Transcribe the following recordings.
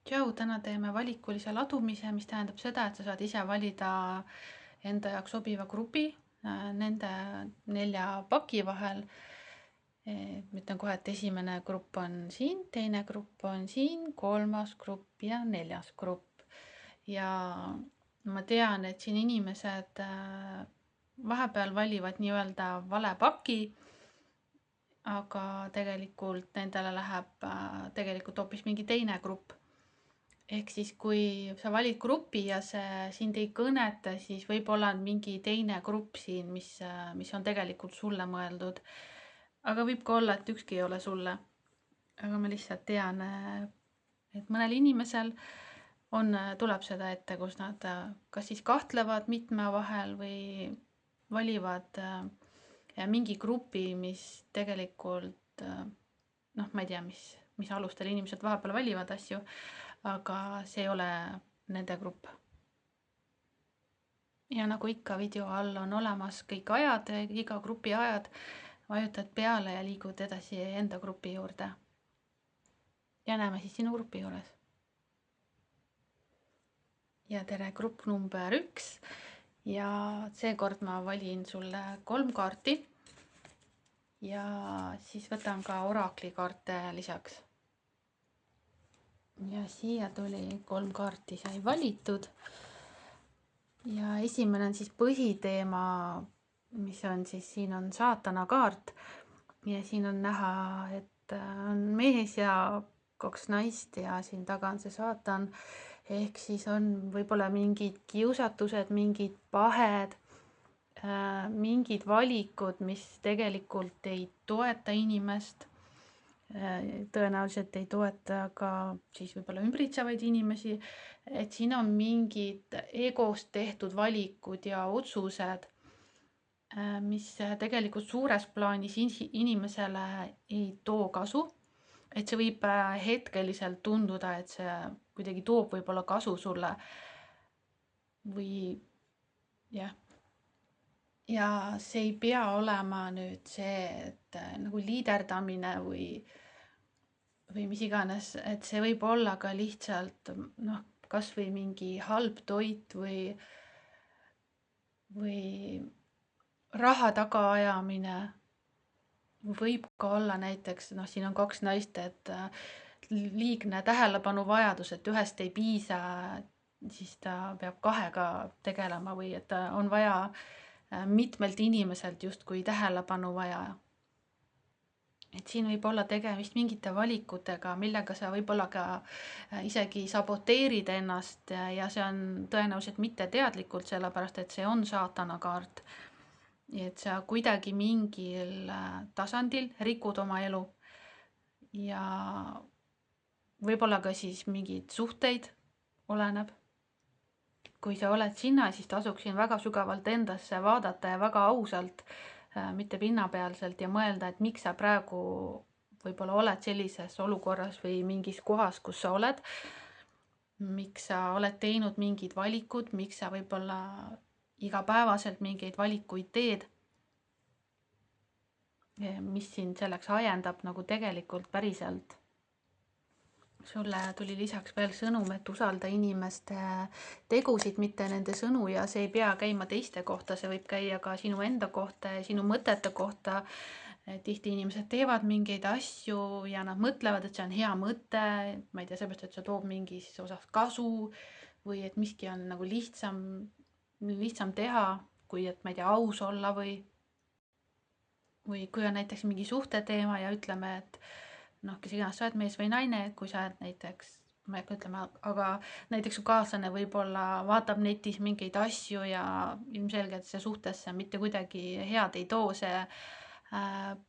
Tšau, täna teeme valikulise ladumise, mis tähendab seda, et sa saad ise valida enda jaoks sobiva grupi nende 4 paki vahel. Ütlen kohe, et esimene grupp on siin, teine grupp on siin, 3. grupp ja 4. grupp. Ja ma tean, et siin inimesed vahepeal valivad nii-öelda vale paki, aga tegelikult nendele läheb tegelikult hoopis mingi teine grupp. Ehk siis, kui sa valid grupi ja see sind ei kõneta, siis võib-olla on mingi teine grupp siin, mis on tegelikult sulle mõeldud. Aga võib ka olla, et ükski ei ole sulle. Aga ma lihtsalt tean, et mõnel inimesel tuleb seda ette, kus nad kas siis kahtlevad mitme vahel või valivad mingi grupi, mis tegelikult, ma ei tea, mis alustel inimesed vahepeal valivad asju, aga see ei ole nende grupp. Ja nagu ikka video all on olemas kõik ajad, iga grupi ajad, vajutad peale ja liigud edasi enda grupi juurde. Ja näeme siis sinu grupi juures. Ja tere, grupp number 1. Ja seekord ma valin sulle 3 kaarti. Ja siis võtan ka orakli kaarte lisaks. Ja siia tuli 3 kaarti sai valitud. Ja esimene on siis põhiteema, mis on siis, siin on saatana kaart. Ja siin on näha, et on mees ja 2 naist ja siin taga on see saatan. Ehk siis on võib-olla mingid kiusatused, mingid pahed, mingid valikud, mis tegelikult ei toeta inimest. Tõenäoliselt ei toeta ka siis võib-olla ümbritsevaid inimesi, et siin on mingid egost tehtud valikud ja otsused, mis tegelikult suures plaanis inimesele ei too kasu, et see võib hetkeliselt tunduda, et see kuidagi toob võib-olla kasu sulle või jah. Ja see ei pea olema nüüd see, et nagu liiderdamine või mis iganes, et see võib olla ka lihtsalt kas või mingi halb toit või raha tagaajamine. Võib ka olla näiteks, siin on 2 naist, et liigne tähelepanu vajadus, et ühest ei piisa, siis ta peab 2-ga tegelema või et on vaja mitmelt inimeselt justkui tähelepanu vaja. Et siin võib olla tegemist mingite valikutega, millega sa võib-olla ka isegi saboteerid ennast ja see on tõenäoliselt mitte teadlikult, sellepärast et see on saatana kaart. Et sa kuidagi mingil tasandil rikud oma elu ja võib-olla ka siis mingid suhteid oleneb. Kui sa oled sinna, siis tasuksin väga sügavalt endasse vaadata ja väga ausalt, mitte pinnapealselt ja mõelda, et miks sa praegu võib-olla oled sellises olukorras või mingis kohas, kus sa oled. Miks sa oled teinud mingid valikud, miks sa võib-olla igapäevaselt mingeid valikuid teed. Mis sind selleks ajendab nagu tegelikult päriselt. Sulle tuli lisaks veel sõnum, et usalda inimeste tegusid, mitte nende sõnu ja see ei pea käima teiste kohta, see võib käia ka sinu enda kohta ja sinu mõtete kohta. Tihti inimesed teevad mingeid asju ja nad mõtlevad, et see on hea mõte, ma ei tea, seepärast, et see toob mingis osas kasu või et miski on nagu lihtsam teha, kui et ma ei tea, aus olla või kui on näiteks mingi suhteteema ja ütleme, et kes iganes sa oled mees või naine, kui sa oled näiteks, ma ei hakka ütlema, aga näiteks su kaaslane võib-olla vaatab netis mingeid asju ja ilmselgelt see suhtesse mitte kuidagi head ei too, see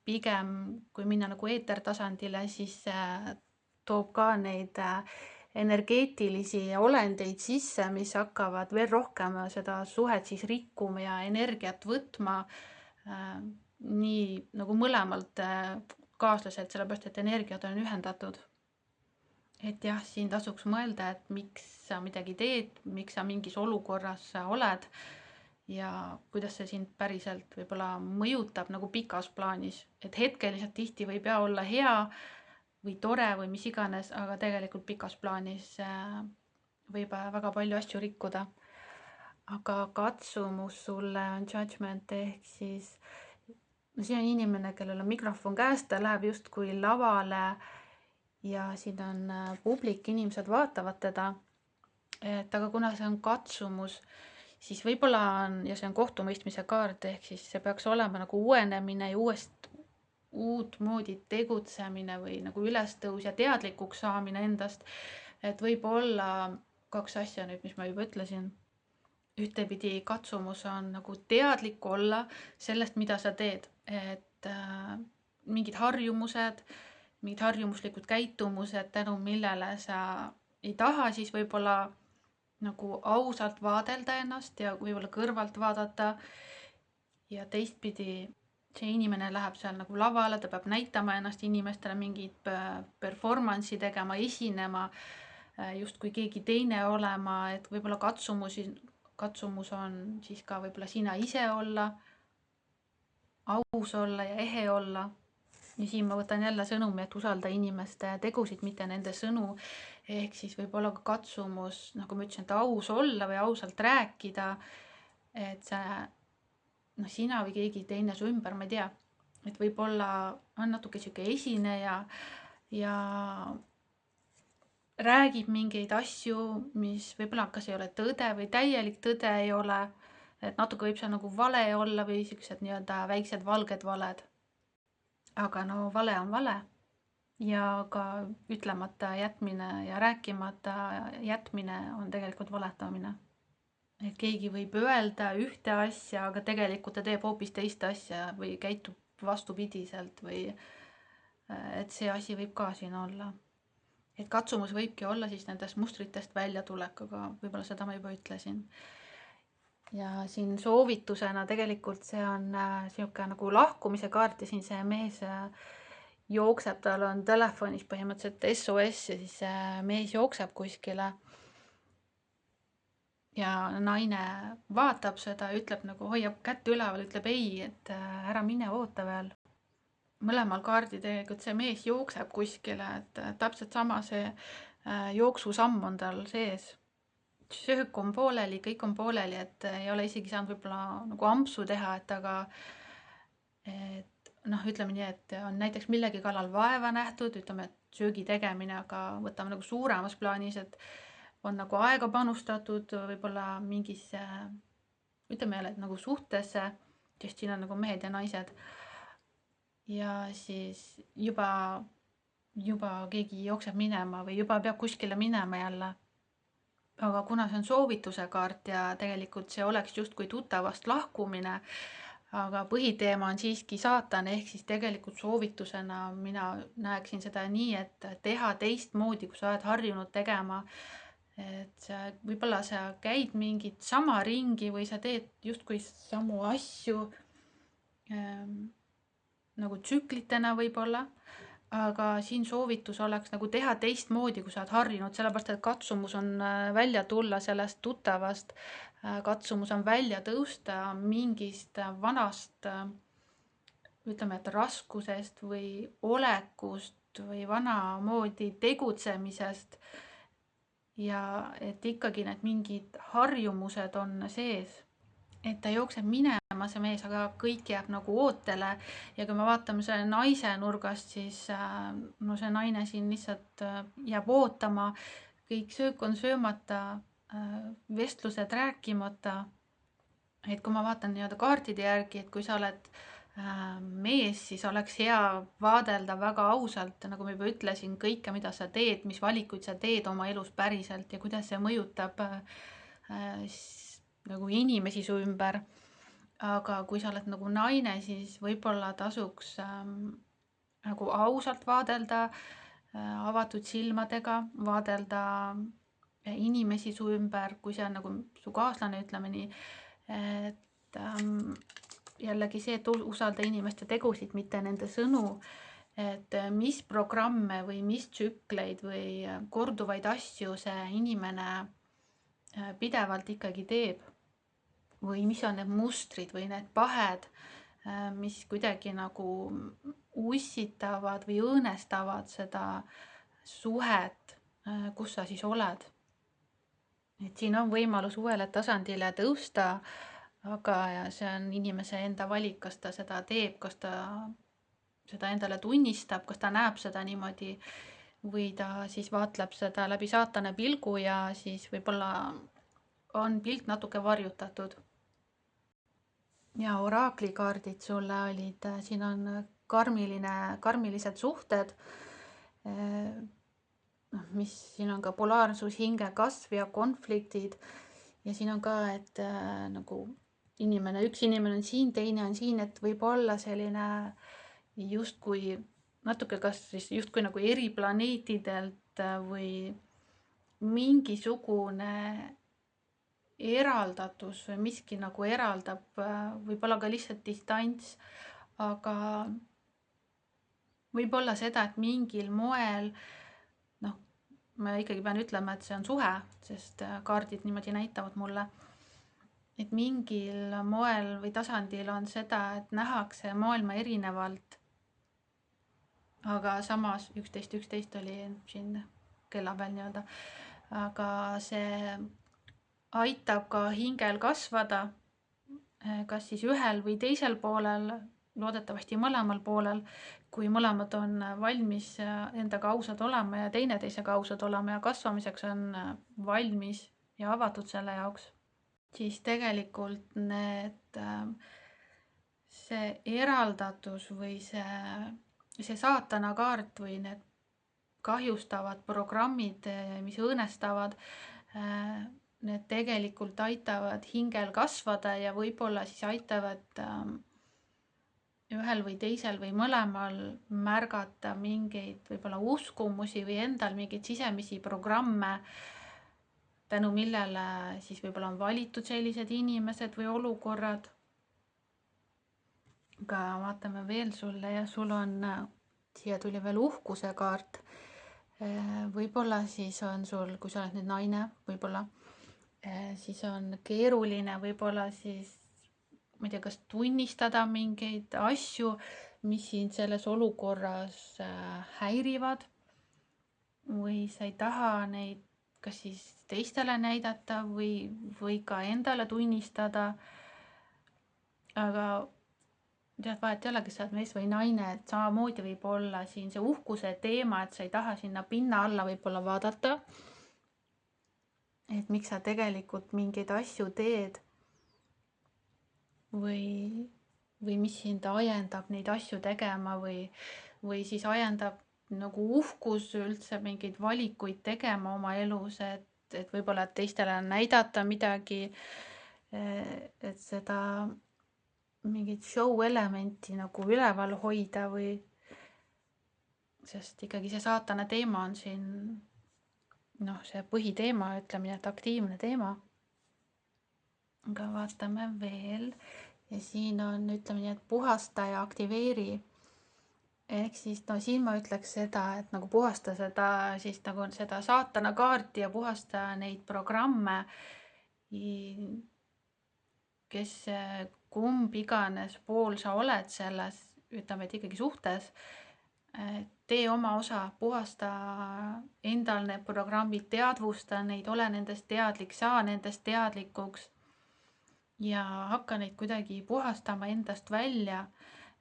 pigem, kui minna nagu eetertasandile, siis toob ka neid energeetilisi olendeid sisse, mis hakkavad veel rohkem seda suhet siis rikkuma ja energiat võtma nii nagu mõlemalt kaaslaselt, sellepärast, et energiad on ühendatud. Et jah, siin tasuks mõelda, et miks sa midagi teed, miks sa mingis olukorras oled ja kuidas see sind päriselt võib-olla mõjutab nagu pikas plaanis. Et hetkeliselt tihti võib olla hea, või tore või mis iganes, aga tegelikult pikas plaanis võib väga palju asju rikkuda. Aga katsumus sulle on judgment ehk siis no see on inimene, kellel on mikrofon käes, ta läheb justkui lavale ja siin on publik, inimesed vaatavad teda. Et aga kuna see on katsumus, siis võib-olla on, ja see on kohtumõistmise kaart, ehk siis see peaks olema nagu uuenemine ja uut moodi tegutsemine või nagu ülestõus ja teadlikuks saamine endast. Et võib-olla 2 asja nüüd, mis ma juba ütlesin. Ühtepidi katsumus on nagu teadlik olla sellest, mida sa teed, et mingid harjumused, mingid harjumuslikud käitumused, tänu millele sa ei taha siis võib-olla nagu ausalt vaadelda ennast ja võib-olla kõrvalt vaadata. Ja teistpidi see inimene läheb seal nagu lavale, ta peab näitama ennast inimestele, mingit performance'i tegema, esinema, justkui keegi teine olema, et võib-olla katsumus on siis ka võib-olla sina ise olla, aus olla ja ehe olla. Ja siin ma võtan jälle sõnumi, et usalda inimeste tegusid, mitte nende sõnu. Ehk siis võib-olla ka katsumus, nagu ma ütlesin, et aus olla või ausalt rääkida, et see sina või keegi teine su ümber, ma ei tea, et võib-olla on natuke sihuke esineja ja räägib mingeid asju, mis võib-olla kas ei ole tõde või täielik tõde ei ole, et natuke võib see nagu vale olla või siuksed nii-öelda väiksed valged valed. Aga no vale on vale ja ka ütlemata jätmine ja rääkimata jätmine on tegelikult valetamine. Et keegi võib öelda ühte asja, aga tegelikult ta teeb hoopis teist asja või käitub vastupidiselt või et see asi võib ka siin olla. Et katsumus võibki olla siis nendest mustritest välja tulek, aga võib-olla seda ma juba ütlesin. Ja siin soovitusena tegelikult see on siuke nagu lahkumise kaart ja siin see mees jookseb, tal on telefonis põhimõtteliselt SOS ja siis see mees jookseb kuskile. Ja naine vaatab seda, ütleb nagu hoiab kätt üleval, ütleb ei, et ära mine, oota veel. Mõlemal kaardil tegelikult see mees jookseb kuskile, et täpselt sama see jooksusamm on tal sees. Söök on pooleli, kõik on pooleli, et ei ole isegi saanud võib-olla nagu ampsu teha, et aga ütleme nii, et on näiteks millegi kallal vaeva nähtud, ütleme, et söögi tegemine, aga võtame nagu suuremas plaanis, et on nagu aega panustatud võib-olla mingisse, ütleme jälle, et nagu suhtesse, sest siin on nagu mehed ja naised. Ja siis juba keegi jookseb minema või juba peab kuskile minema jälle. Aga kuna see on soovituse kaart ja tegelikult see oleks justkui tuttavast lahkumine, aga põhiteema on siiski saatan, ehk siis tegelikult soovitusena mina näeksin seda nii, et teha teistmoodi, kui sa oled harjunud tegema. Et võib-olla sa käid mingit sama ringi või sa teed justkui samu asju nagu tsüklitena võib-olla, aga siin soovitus oleks nagu teha teistmoodi, kui sa oled harjunud, sellepärast et katsumus on välja tulla sellest tuttavast, katsumus on välja tõusta mingist vanast, ütleme, et raskusest või olekust või vanamoodi tegutsemisest ja et ikkagi need mingid harjumused on sees. Et ta jookseb minema see mees, aga kõik jääb nagu ootele ja kui me vaatame selle naise nurgast, siis see naine siin lihtsalt jääb ootama, kõik söök on söömata, vestlused rääkimata. Et kui ma vaatan nii-öelda kaartide järgi, et kui sa oled mees, siis oleks hea vaadelda väga ausalt, nagu ma juba ütlesin, kõike, mida sa teed, mis valikuid sa teed oma elus päriselt ja kuidas see mõjutab nagu inimesi su ümber. Aga kui sa oled nagu naine, siis võib-olla tasuks nagu ausalt vaadelda, avatud silmadega, vaadelda inimesi su ümber, kui see on nagu su kaaslane, ütleme nii. Et jällegi see, et usalda inimeste tegusid, mitte nende sõnu. Et mis programme või mis tsükleid või korduvaid asju see inimene pidevalt ikkagi teeb või mis on need mustrid või need pahed, mis kuidagi nagu ussitavad või õõnestavad seda suhet, kus sa siis oled. Et siin on võimalus uuele tasandile tõusta, aga see on inimese enda valik, kas ta seda teeb, kas ta seda endale tunnistab, kas ta näeb seda niimoodi või ta siis vaatleb seda läbi saatana pilgu ja siis võib-olla on pilt natuke varjutatud. Ja oraakli-kaardid sulle olid, siin on karmilised suhted, mis siin on ka polaarsus, hinge kasv ja konfliktid ja siin on ka, et nagu üks inimene on siin, teine on siin, et võib olla selline justkui natuke kas siis justkui nagu eri planeetidelt või mingisugune eraldatus või miski nagu eraldab, võib-olla ka lihtsalt distants, aga võib-olla seda, et mingil moel, ma ikkagi pean ütlema, et see on suhe, sest kaardid niimoodi näitavad mulle, et mingil moel või tasandil on seda, et nähakse maailma erinevalt, aga samas 11.11 oli siin kella peal nii-öelda, aga see aitab ka hingel kasvada, kas siis ühel või teisel poolel, loodetavasti mõlemal poolel, kui mõlemad on valmis endaga ausad olema ja teineteisega ausad olema ja kasvamiseks on valmis ja avatud selle jaoks, siis tegelikult see eraldatus või see saatana kaart või need kahjustavad programmid, mis õõnestavad, need tegelikult aitavad hingel kasvada ja võib-olla siis aitavad ühel või teisel või mõlemal märgata mingeid võib-olla uskumusi või endal mingeid sisemisi programme, tänu millele siis võib-olla on valitud sellised inimesed või olukorrad. Aga vaatame veel sulle ja sul on, siia tuli veel uhkuse kaart. Võib-olla siis on sul, kui sa oled nüüd naine, võib-olla siis on keeruline võib-olla siis, ma ei tea, kas tunnistada mingeid asju, mis sind selles olukorras häirivad või sa ei taha neid kas siis teistele näidata või ka endale tunnistada. Aga tead, vahet ei ole, kes sa oled mees või naine, et samamoodi võib olla siin see uhkuse teema, et sa ei taha sinna pinna alla võib-olla vaadata. Et miks sa tegelikult mingeid asju teed või mis sind ajendab neid asju tegema või siis ajendab nagu uhkus üldse mingeid valikuid tegema oma elus, et võib-olla teistele näidata midagi, et seda mingit show elementi nagu üleval hoida või, sest ikkagi see saatana teema on siin, see põhiteema, ütleme nii, et aktiivne teema. Aga vaatame veel ja siin on, ütleme nii, et puhasta ja aktiveeri. Ehk siis siin ma ütleks seda, et nagu puhasta seda siis nagu seda saatana kaarti ja puhasta neid programme, kes kumb iganes pool sa oled selles, ütleme, et ikkagi suhtes, tee oma osa, puhasta endal need programmid, teadvusta neid, ole nendest teadlik, saa nendest teadlikuks ja hakka neid kuidagi puhastama endast välja,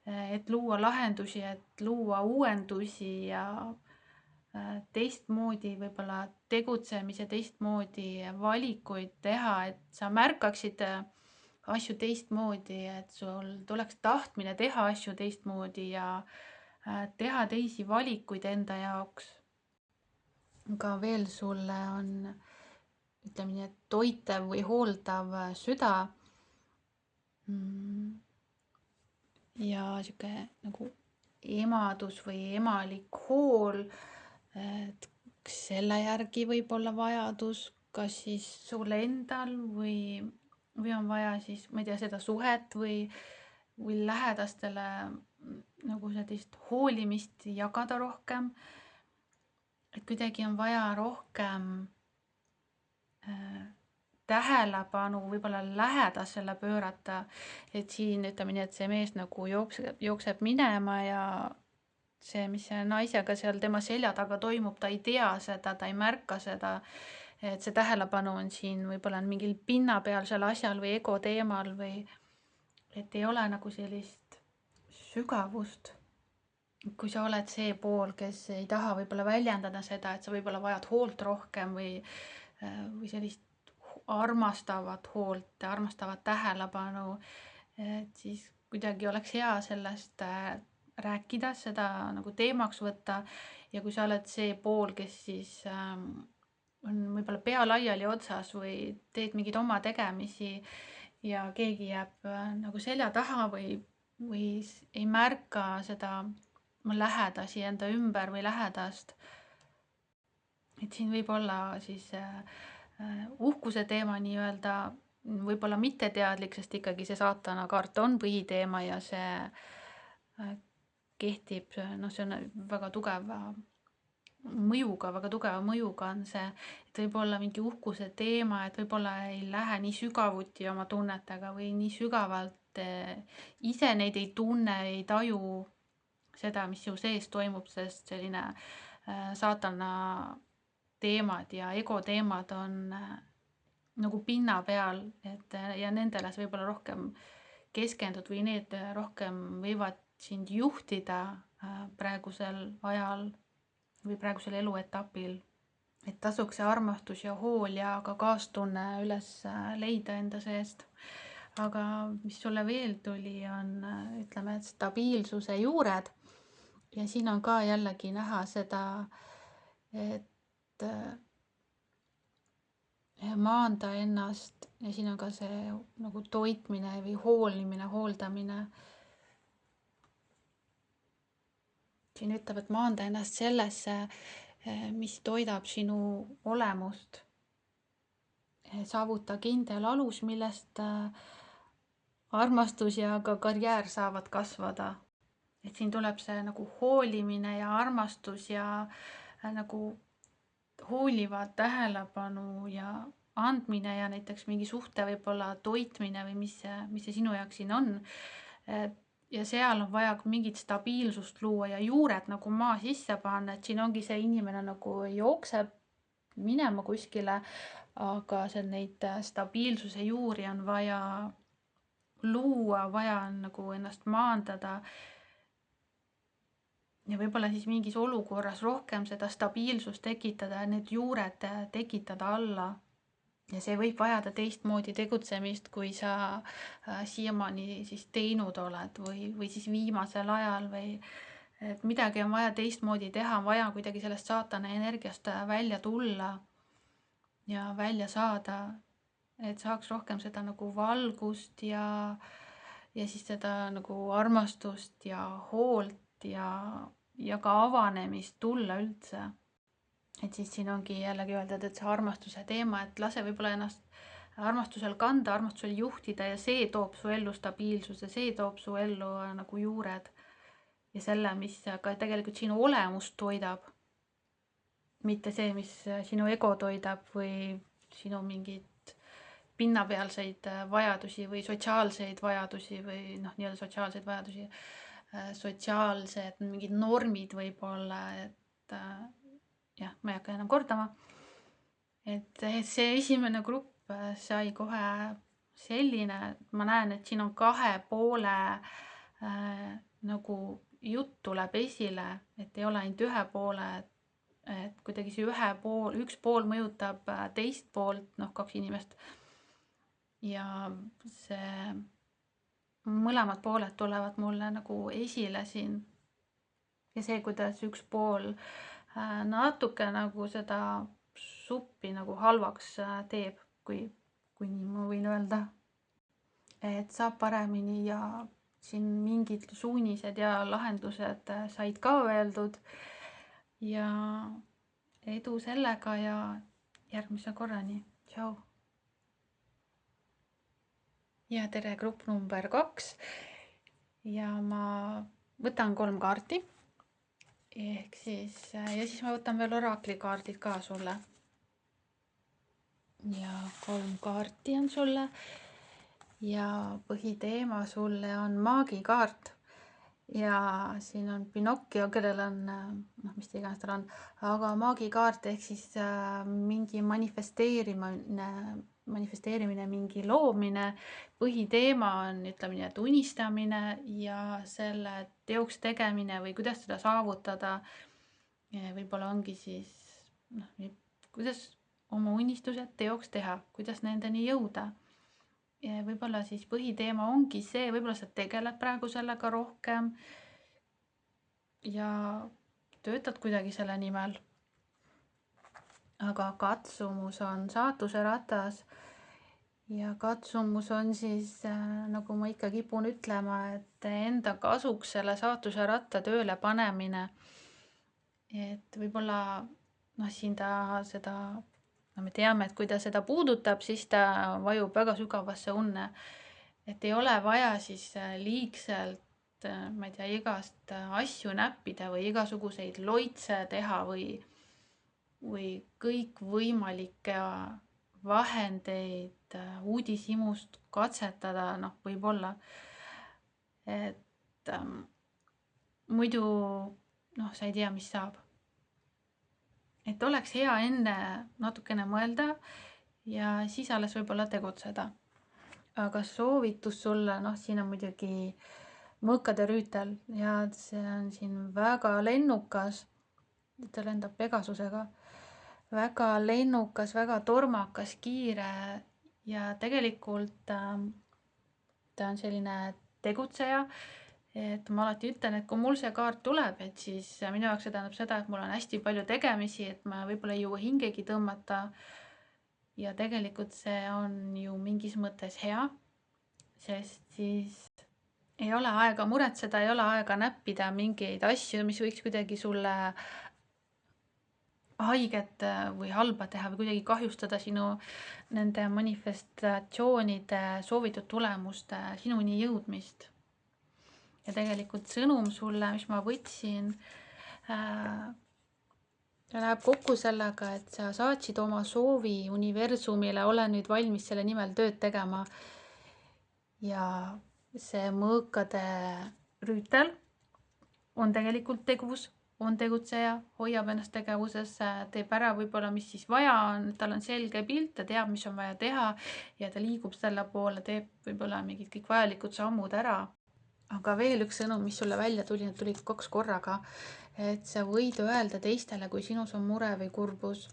et luua lahendusi, et luua uuendusi ja teistmoodi võib-olla tegutsemise, teistmoodi valikuid teha, et sa märkaksid asju teistmoodi, et sul tuleks tahtmine teha asju teistmoodi ja teha teisi valikuid enda jaoks. Aga veel sulle on, ütleme nii, et toitev või hooldav süda ja sihuke nagu emadus või emalik hool, et selle järgi võib olla vajadus, kas siis sul endal või on vaja siis, ma ei tea, seda suhet või lähedastele nagu sellist hoolimist jagada rohkem, et kuidagi on vaja rohkem tähelepanu võib-olla lähedasele pöörata, et siin ütleme nii, et see mees nagu jookseb minema ja see, mis see naisega seal tema selja taga toimub, ta ei tea seda, ta ei märka seda, et see tähelepanu on siin võib-olla mingil pinnapealsel asjal või ego teemal või et ei ole nagu sellist sügavust. Kui sa oled see pool, kes ei taha võib-olla väljendada seda, et sa võib-olla vajad hoolt rohkem või sellist armastavat hoolt, armastavat tähelepanu, et siis kuidagi oleks hea sellest rääkida, seda nagu teemaks võtta ja kui sa oled see pool, kes siis on võib-olla pea laiali otsas või teed mingeid oma tegemisi ja keegi jääb nagu selja taha või ei märka seda lähedasi enda ümber või lähedast, et siin võib olla siis uhkuse teema nii-öelda võib-olla mitteteadlik, sest ikkagi see saatana kaart on põhiteema ja see kehtib, noh, see on väga tugeva mõjuga on see, et võib-olla mingi uhkuse teema, et võib-olla ei lähe nii sügavuti oma tunnetega või nii sügavalt ise neid ei tunne, ei taju seda, mis su sees toimub, sest selline saatana teemad ja ego teemad on nagu pinna peal, et ja nendele sa võib-olla rohkem keskendud või need rohkem võivad sind juhtida praegusel ajal või praegusel eluetapil. Et tasuks see armastus ja hool ja ka kaastunne üles leida enda seest. Aga mis sulle veel tuli, on ütleme, et stabiilsuse juured ja siin on ka jällegi näha seda, et maanda ennast ja siin on ka see nagu toitmine või hoolimine, hooldamine. Siin ütleb, et maanda ennast sellesse, mis toidab sinu olemust. Saavuta kindel alus, millest armastus ja ka karjäär saavad kasvada. Et siin tuleb see nagu hoolimine ja armastus ja nagu hooliva tähelepanu ja andmine ja näiteks mingi suhte võib-olla toitmine või mis see sinu jaoks siin on. Ja seal on vaja mingit stabiilsust luua ja juured nagu maa sisse panna, et siin ongi see inimene nagu jookseb minema kuskile, aga neid stabiilsuse juuri on vaja luua, vaja on nagu ennast maandada. Ja võib-olla siis mingis olukorras rohkem seda stabiilsust tekitada, need juured tekitada alla. Ja see võib vajada teistmoodi tegutsemist, kui sa siiamaani siis teinud oled või siis viimasel ajal või et midagi on vaja teistmoodi teha, on vaja kuidagi sellest saatana energiast välja tulla ja välja saada, et saaks rohkem seda nagu valgust ja siis seda nagu armastust ja hoolt ja ka avanemist tulla üldse. Et siis siin ongi jällegi öeldud, et see armastuse teema, et lase võib-olla ennast armastusel kanda, armastusel juhtida ja see toob su ellu stabiilsuse, see toob su ellu nagu juured ja selle, mis ka tegelikult sinu olemust toidab. Mitte see, mis sinu ego toidab või sinu mingid pinnapealseid vajadusi või sotsiaalseid vajadusi või nii-öelda sotsiaalseid vajadusi, sotsiaalsed mingid normid võib-olla, et jah, ma ei hakka enam kordama, et see esimene grupp sai kohe selline, ma näen, et siin on kahe poole nagu jutt tuleb esile, et ei ole ainult ühe poole, et kuidagi see üks pool mõjutab teist poolt, kaks inimest ja see mõlemad pooled tulevad mulle nagu esile siin ja see, kuidas üks pool natuke nagu seda suppi nagu halvaks teeb, kui nii ma võin öelda, et saab paremini ja siin mingid suunised ja lahendused said ka öeldud ja edu sellega ja järgmise korrani, tšau. Ja tere, grupp number 2 ja ma võtan 3 kaarti ehk siis, ja siis ma võtan veel oraakli kaardid ka sulle. ja 3 kaarti on sulle ja põhiteema sulle on maagikaart. Ja siin on Pinocchio, kellel on, mis iganes tal on, aga maagikaart ehk siis mingi manifesteerimine, mingi loomine. Põhiteema on, ütleme nii, et unistamine ja selle teoks tegemine või kuidas seda saavutada. Võib-olla ongi siis, kuidas oma unistused teoks teha, kuidas nendeni jõuda. Ja võib-olla siis põhiteema ongi see, võib-olla sa tegeled praegu sellega rohkem ja töötad kuidagi selle nimel. Aga katsumus on saatuse ratas ja katsumus on siis, nagu ma ikka kipun ütlema, et enda kasuks selle saatuse ratta tööle panemine. Et võib-olla siin ta seda, me teame, et kui ta seda puudutab, siis ta vajub väga sügavasse unne. Et ei ole vaja siis liigselt, ma ei tea, igast asju näppida või igasuguseid loitse teha või kõikvõimalikke vahendeid uudishimust katsetada, võib-olla. Et muidu sa ei tea, mis saab. Et oleks hea enne natukene mõelda ja siis alles võib-olla tegutseda. Aga soovitus sulle, siin on muidugi mõõkade rüütel ja see on siin väga lennukas, ta lendab Pegasusega, väga lennukas, väga tormakas, kiire ja tegelikult ta on selline tegutseja. Et ma alati ütlen, et kui mul see kaart tuleb, et siis minu jaoks see tähendab seda, et mul on hästi palju tegemisi, et ma võib-olla ei jõua hingegi tõmmata. Ja tegelikult see on ju mingis mõttes hea, sest siis ei ole aega muretseda, ei ole aega näppida mingeid asju, mis võiks kuidagi sulle haiget või halba teha või kuidagi kahjustada sinu nende manifestatsioonide soovitud tulemuste sinuni jõudmist. Ja tegelikult sõnum sulle, mis ma võtsin, läheb kokku sellega, et sa saatsid oma soovi universumile, ole nüüd valmis selle nimel tööd tegema. Ja see mõõkade rüütel on tegelikult tegus, on tegutseja, hoiab ennast tegevuses, teeb ära võib-olla, mis siis vaja on, tal on selge pilt, ta teab, mis on vaja teha ja ta liigub selle poole, teeb võib-olla mingid kõik vajalikud sammud ära. Aga veel üks sõnum, mis sulle välja tuli, need tulid 2 korraga, et sa võid öelda teistele, kui sinus on mure või kurbus.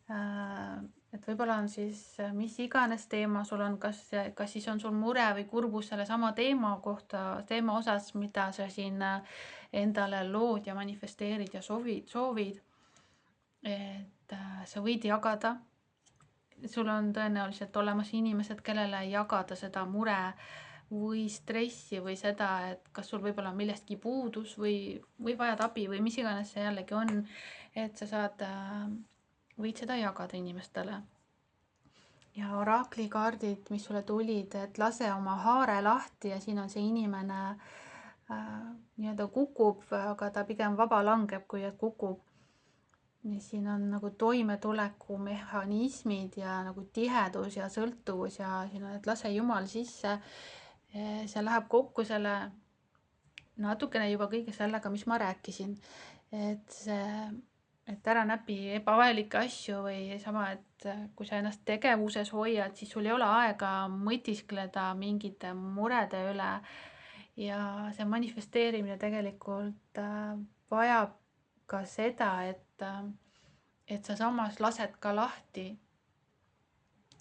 Et võib-olla on siis mis iganes teema sul on, kas siis on sul mure või kurbus selle sama teema osas, mida sa siin endale lood ja manifesteerid ja soovid. Et sa võid jagada. Sul on tõenäoliselt olemas inimesed, kellele jagada seda mure või stressi või seda, et kas sul võib-olla on millestki puudus või vajad abi või mis iganes see jällegi on, et sa võid seda jagada inimestele. Ja oraakli kaardid, mis sulle tulid, et lase oma haare lahti ja siin on see inimene nii-öelda kukub, aga ta pigem vaba langeb, kui et kukub. Ja siin on nagu toimetuleku mehhanismid ja nagu tihedus ja sõltuvus ja siin on, et lase Jumal sisse. See läheb kokku selle natukene juba kõige sellega, mis ma rääkisin, et ära näpi ebavajalikke asju või sama, et kui sa ennast tegevuses hoiad, siis sul ei ole aega mõtiskleda mingite murede üle ja see manifesteerimine tegelikult vajab ka seda, et sa samas lased ka lahti.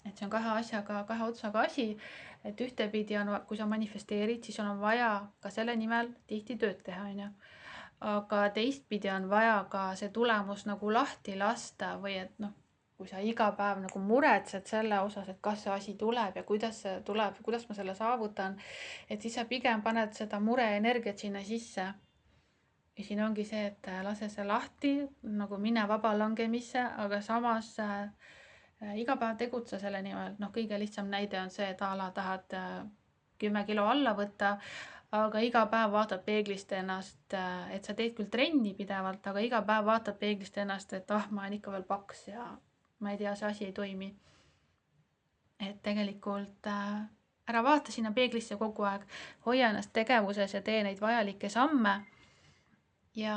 Et see on kahe otsaga asi, et ühtepidi on, kui sa manifesteerid, siis on vaja ka selle nimel tihti tööd teha, on ju. Aga teistpidi on vaja ka see tulemus nagu lahti lasta või et kui sa iga päev nagu muretsed selle osas, et kas see asi tuleb ja kuidas see tuleb, kuidas ma selle saavutan, et siis sa pigem paned seda mureenergiat sinna sisse. Ja siin ongi see, et lase see lahti, nagu mine vaba langemisse, aga samas iga päev tegutse selle nimel. Kõige lihtsam näide on see, et tahad 10 kilo alla võtta, aga iga päev vaatad peeglist ennast, et sa teed küll trenni pidevalt, aga iga päev vaatad peeglist ennast, et ma olen ikka veel paks ja ma ei tea, see asi ei toimi. et tegelikult ära vaata sinna peeglisse kogu aeg, hoia ennast tegevuses ja tee neid vajalikke samme ja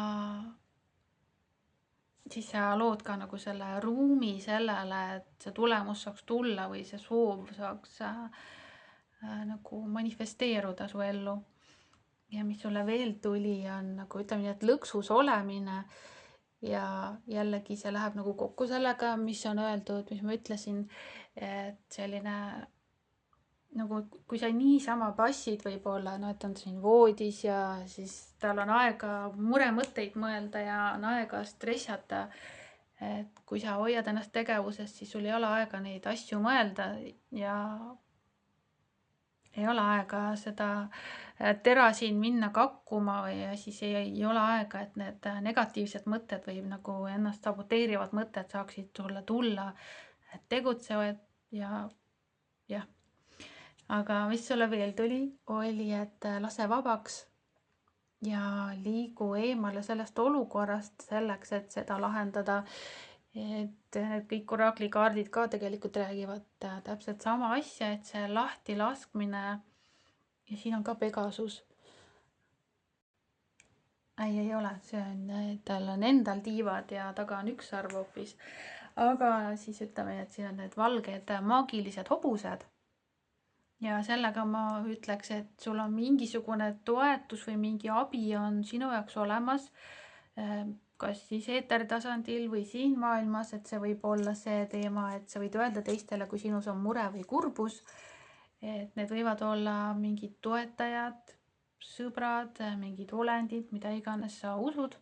siis sa lood ka nagu selle ruumi sellele, et see tulemus saaks tulla või see soov saaks nagu manifesteeruda su ellu. Ja mis sulle veel tuli, on nagu ütleme nii, et lõksus olemine ja jällegi see läheb nagu kokku sellega, mis on öeldud, mis ma ütlesin, et selline nagu kui sa niisama passid võib-olla, no et on siin voodis ja siis tal on aega muremõtteid mõelda ja on aega stressata, et kui sa hoiad ennast tegevuses, siis sul ei ole aega neid asju mõelda ja ei ole aega seda tera siin minna kakkuma ja siis ei ole aega, et need negatiivsed mõtted või nagu ennast saboteerivad mõtted saaksid sulle tulla, et tegutsevad ja jah. Aga mis sulle veel tuli, oli, et lase vabaks ja liigu eemale sellest olukorrast selleks, et seda lahendada. Et kõik oraklikaardid ka tegelikult räägivad täpselt sama asja, et see lahti laskmine ja siin on ka Pegasus. Ei ole, see on, tal on endal tiivad ja taga on üks arv hoopis. Aga siis ütleme, et siin on need valged maagilised hobused. Ja sellega ma ütleks, et sul on mingisugune toetus või mingi abi on sinu jaoks olemas, kas siis eetertasandil või siin maailmas, et see võib olla see teema, et sa võid öelda teistele, kui sinus on mure või kurbus, et need võivad olla mingid toetajad, sõbrad, mingid olendid, mida iganes sa usud.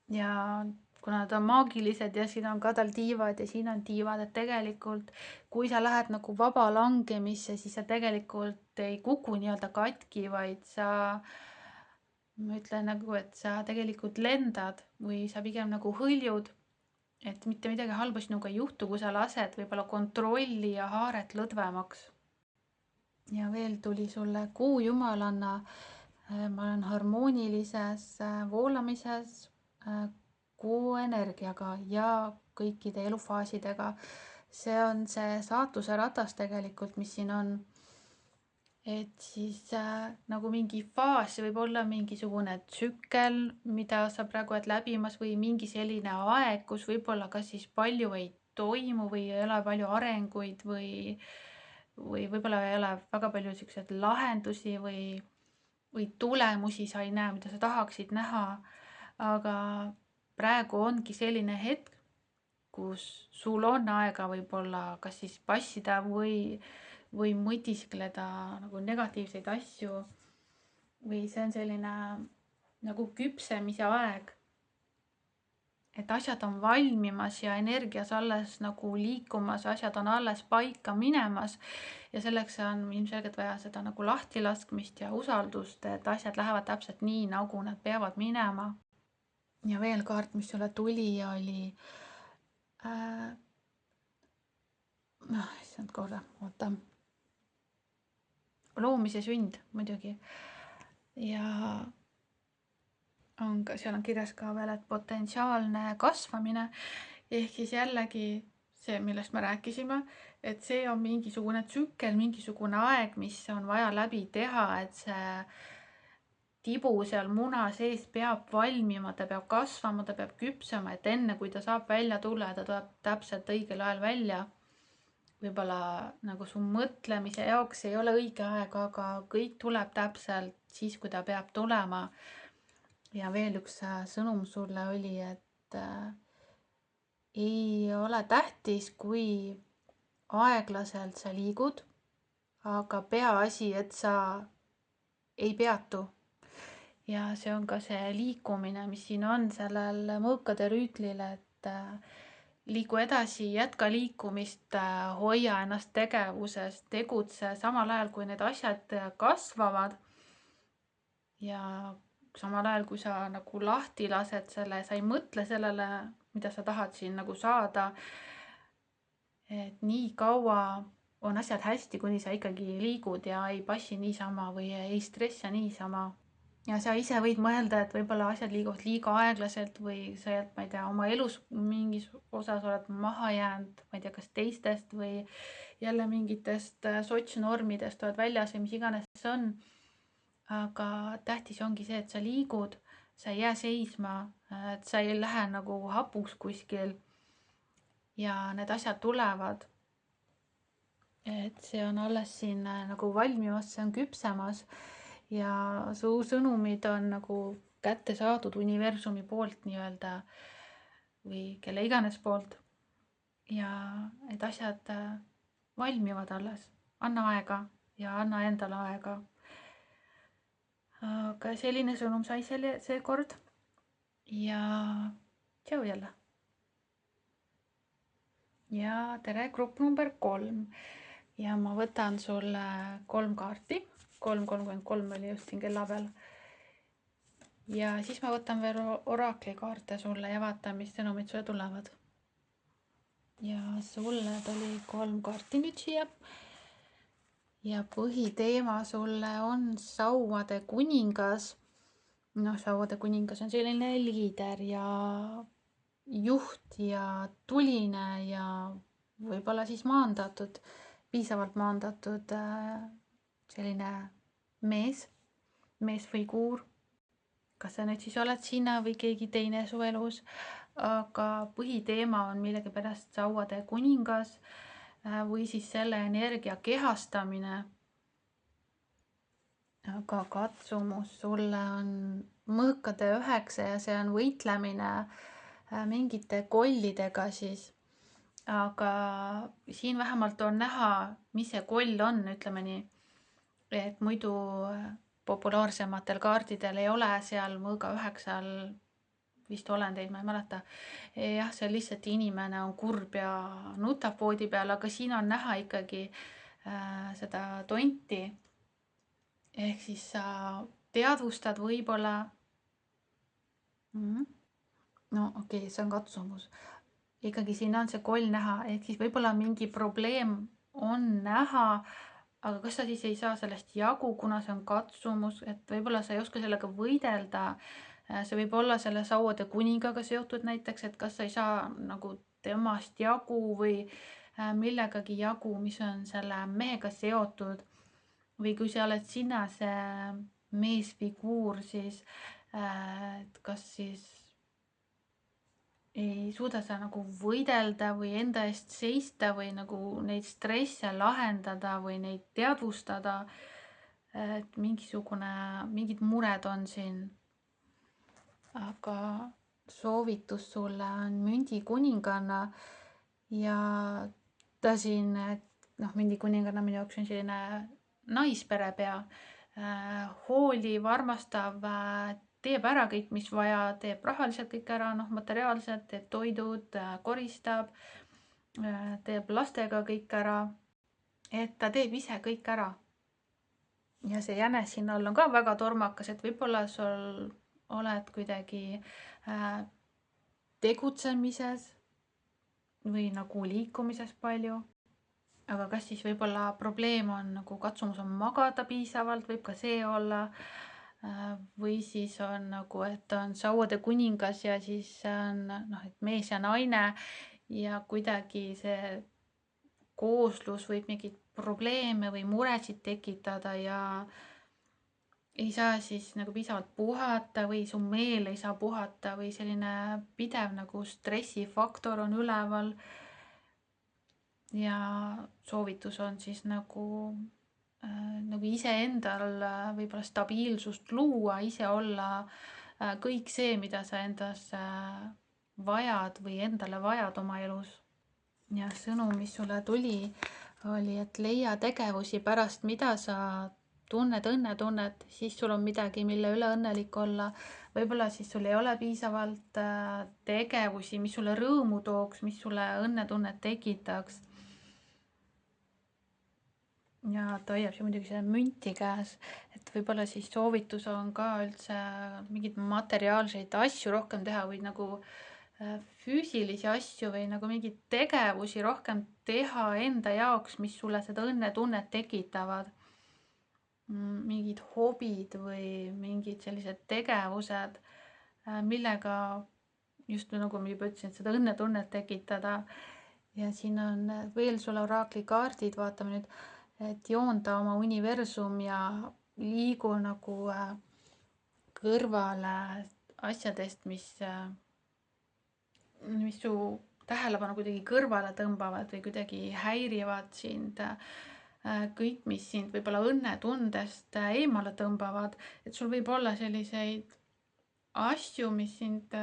Ja kuna nad on maagilised ja siin on ka tal tiivad ja siin on tiivad, et tegelikult kui sa lähed nagu vaba langemisse, siis sa tegelikult ei kuku nii-öelda katki, vaid ma ütlen nagu, et sa tegelikult lendad või sa pigem nagu hõljud, et mitte midagi halba sinuga ei juhtu, kui sa lased võib-olla kontrolli ja haaret lõdvemaks. Ja veel tuli sulle kuu jumalanna, ma olen harmoonilises voolamises kuu energiaga ja kõikide elufaasidega. See on see saatuse ratas tegelikult, mis siin on. Et siis nagu mingi faas, see võib olla mingisugune tsükkel, mida sa praegu oled läbimas või mingi selline aeg, kus võib-olla kas siis palju ei toimu või ei ole palju arenguid või võib-olla ei ole väga palju selliseid lahendusi või tulemusi sa ei näe, mida sa tahaksid näha. Aga praegu ongi selline hetk, kus sul on aega võib-olla kas siis passida või mõtiskleda nagu negatiivseid asju. Või see on selline nagu küpsemise aeg. Et asjad on valmimas ja energias alles nagu liikumas, asjad on alles paika minemas ja selleks on ilmselgelt vaja seda nagu lahti laskmist ja usaldust, et asjad lähevad täpselt nii, nagu nad peavad minema. Ja veel kaart, mis sulle tuli, oli issand korra, oota. Loomise sünd muidugi. Ja on ka, seal on kirjas ka veel, et potentsiaalne kasvamine ehk siis jällegi see, millest me rääkisime, et see on mingisugune tsükkel, mingisugune aeg, mis on vaja läbi teha, et see tibu seal muna sees peab valmima, ta peab kasvama, ta peab küpsema, et enne kui ta saab välja tulla, ta tuleb täpselt õigel ajal välja. Võib-olla nagu su mõtlemise jaoks ei ole õige aeg, aga kõik tuleb täpselt siis, kui ta peab tulema. Ja veel üks sõnum sulle oli, et ei ole tähtis, kui aeglaselt sa liigud, aga peaasi, et sa ei peatu. Ja see on ka see liikumine, mis siin on sellel mõõkade rüütlil, et liigu edasi, jätka liikumist, hoia ennast tegevuses, tegutse samal ajal, kui need asjad kasvavad. Ja samal ajal, kui sa nagu lahti lased selle, sa ei mõtle sellele, mida sa tahad siin nagu saada. Et nii kaua on asjad hästi, kuni sa ikkagi liigud ja ei passi niisama või ei stressa niisama. Ja sa ise võid mõelda, et võib-olla asjad liiguvad liiga aeglaselt või sa oled, ma ei tea, oma elus mingis osas oled maha jäänud, ma ei tea, kas teistest või jälle mingitest sotsnormidest oled väljas või mis iganes see on. Aga tähtis ongi see, et sa liigud, sa ei jää seisma, et sa ei lähe nagu hapuks kuskil ja need asjad tulevad. Et see on alles siin nagu valmimas, see on küpsemas ja su sõnumid on nagu kätte saadud universumi poolt nii-öelda või kelle iganes poolt. Ja need asjad valmivad alles. Anna aega ja anna endale aega. Aga selline sõnum sai seekord ja tšau jälle. Ja tere, grupp number 3. Ja ma võtan sulle 3 kaarti. 3.33 oli just siin kella peal. Ja siis ma võtan veel orakli kaarte sulle ja vaatan, mis sõnumid sulle tulevad. Ja sulle tuli 3 kaarti nüüd siia. Ja põhiteema sulle on sauade kuningas. Sauade kuningas on selline liider ja juht ja tuline ja võib-olla siis maandatud, piisavalt maandatud selline meesfiguur. Kas sa nüüd siis oled sina või keegi teine su elus, aga põhiteema on millegipärast sauade kuningas või siis selle energia kehastamine. Aga katsumus sulle on mõõkade 9 ja see on võitlemine mingite kollidega siis. Aga siin vähemalt on näha, mis see koll on, ütleme nii. Et muidu populaarsematel kaardidel ei ole seal mõõga 9 vist olendeid, ma ei mäleta. Jah, see lihtsalt inimene on kurb ja nutab voodi peal, aga siin on näha ikkagi seda tonti. Ehk siis sa teadvustad võib-olla. No okei, see on katsumus. Ikkagi siin on see koll näha, ehk siis võib-olla mingi probleem on näha, aga kas sa siis ei saa sellest jagu, kuna see on katsumus, et võib-olla sa ei oska sellega võidelda. See võib olla selle sauade kuningaga seotud näiteks, et kas sa ei saa nagu temast jagu või millegagi jagu, mis on selle mehega seotud. Või kui sa oled sina see meesfiguur, siis kas siis ei suuda sa nagu võidelda või enda eest seista või nagu neid stresse lahendada või neid teadvustada, et mingid mured on siin. Aga soovitus sulle on mündi kuninganna ja ta siin, mündi kuninganna minu jaoks on selline naispere pea, hooliv, armastav, teeb ära kõik, mis vaja, teeb rahaliselt kõik ära, materiaalselt, teeb toidud, koristab, teeb lastega kõik ära, et ta teeb ise kõik ära. Ja see jänes siin all on ka väga tormakas, et võib-olla sul oled kuidagi tegutsemises või nagu liikumises palju. Aga kas siis võib-olla probleem on nagu katsumus on magada piisavalt, võib ka see olla. Või siis on nagu, et on sauade kuningas ja siis on et mees ja naine ja kuidagi see kooslus võib mingeid probleeme või muresid tekitada ja ei saa siis nagu piisavalt puhata või su meel ei saa puhata või selline pidev nagu stressifaktor on üleval. Ja soovitus on siis nagu iseendal võib-olla stabiilsust luua, ise olla kõik see, mida sa endas vajad või endale vajad oma elus. Ja sõnum, mis sulle tuli, oli, et leia tegevusi pärast, mida sa tunned, siis sul on midagi, mille üle õnnelik olla. Võib-olla siis sul ei ole piisavalt tegevusi, mis sulle rõõmu tooks, mis sulle õnnetunnet tekitaks. Ja ta hoiab siin muidugi selle münti käes, et võib-olla siis soovitus on ka üldse mingid materiaalseid asju rohkem teha või nagu füüsilisi asju või nagu mingeid tegevusi rohkem teha enda jaoks, mis sulle seda õnnetunnet tekitavad. Mingid hobid või mingid sellised tegevused, millega just nagu ma juba ütlesin, et seda õnnetunnet tekitada. ja siin on veel sulle oraakli kaardid, vaatame nüüd, et joonda oma universum ja liigu nagu kõrvale asjadest, mis su tähelepanu kuidagi kõrvale tõmbavad või kuidagi häirivad sind. Kõik, mis sind võib-olla õnnetundest eemale tõmbavad, et sul võib olla selliseid asju, mis sind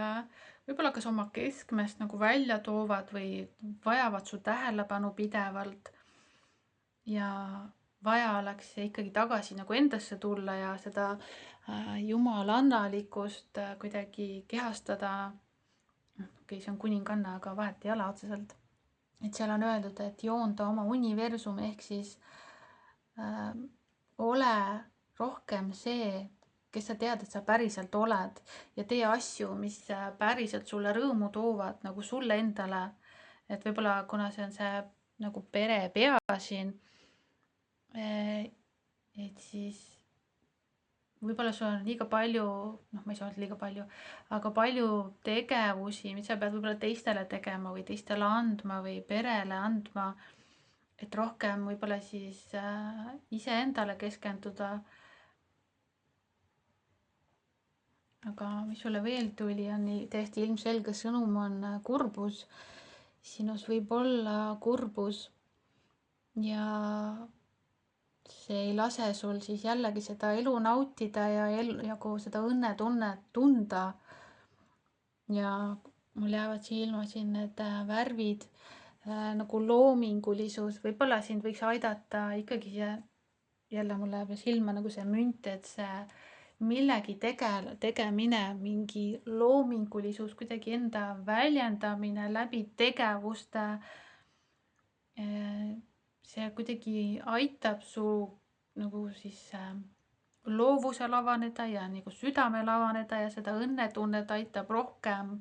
võib-olla kas oma keskmest nagu välja toovad või vajavad su tähelepanu pidevalt. Ja vaja oleks ikkagi tagasi nagu endasse tulla ja seda jumalannalikkust kuidagi kehastada. Okei, see on kuninganna, aga vahet ei ole otseselt. Et seal on öeldud, et joonda oma universum ehk siis ole rohkem see, kes sa tead, et sa päriselt oled ja tee asju, mis päriselt sulle rõõmu toovad nagu sulle endale. Et võib-olla kuna see on see nagu perepea siin, et siis võib-olla sul on liiga palju, ma ei saa öelda liiga palju, aga palju tegevusi, mis sa pead võib-olla teistele tegema või teistele andma või perele andma, et rohkem võib-olla siis iseendale keskenduda. Aga mis sulle veel tuli, on täiesti ilmselge sõnum on kurbus. Sinus võib olla kurbus ja see ei lase sul siis jällegi seda elu nautida ja nagu seda õnnetunnet tunda. Ja mul jäävad silma siin need värvid, nagu loomingulisus, võib-olla sind võiks aidata ikkagi jälle mul läheb silma nagu see münt, et see millegi tegemine, mingi loomingulisus, kuidagi enda väljendamine läbi tegevuste, see kuidagi aitab su nagu siis loovusel avaneda ja nagu südamel avaneda ja seda õnnetunnet aitab rohkem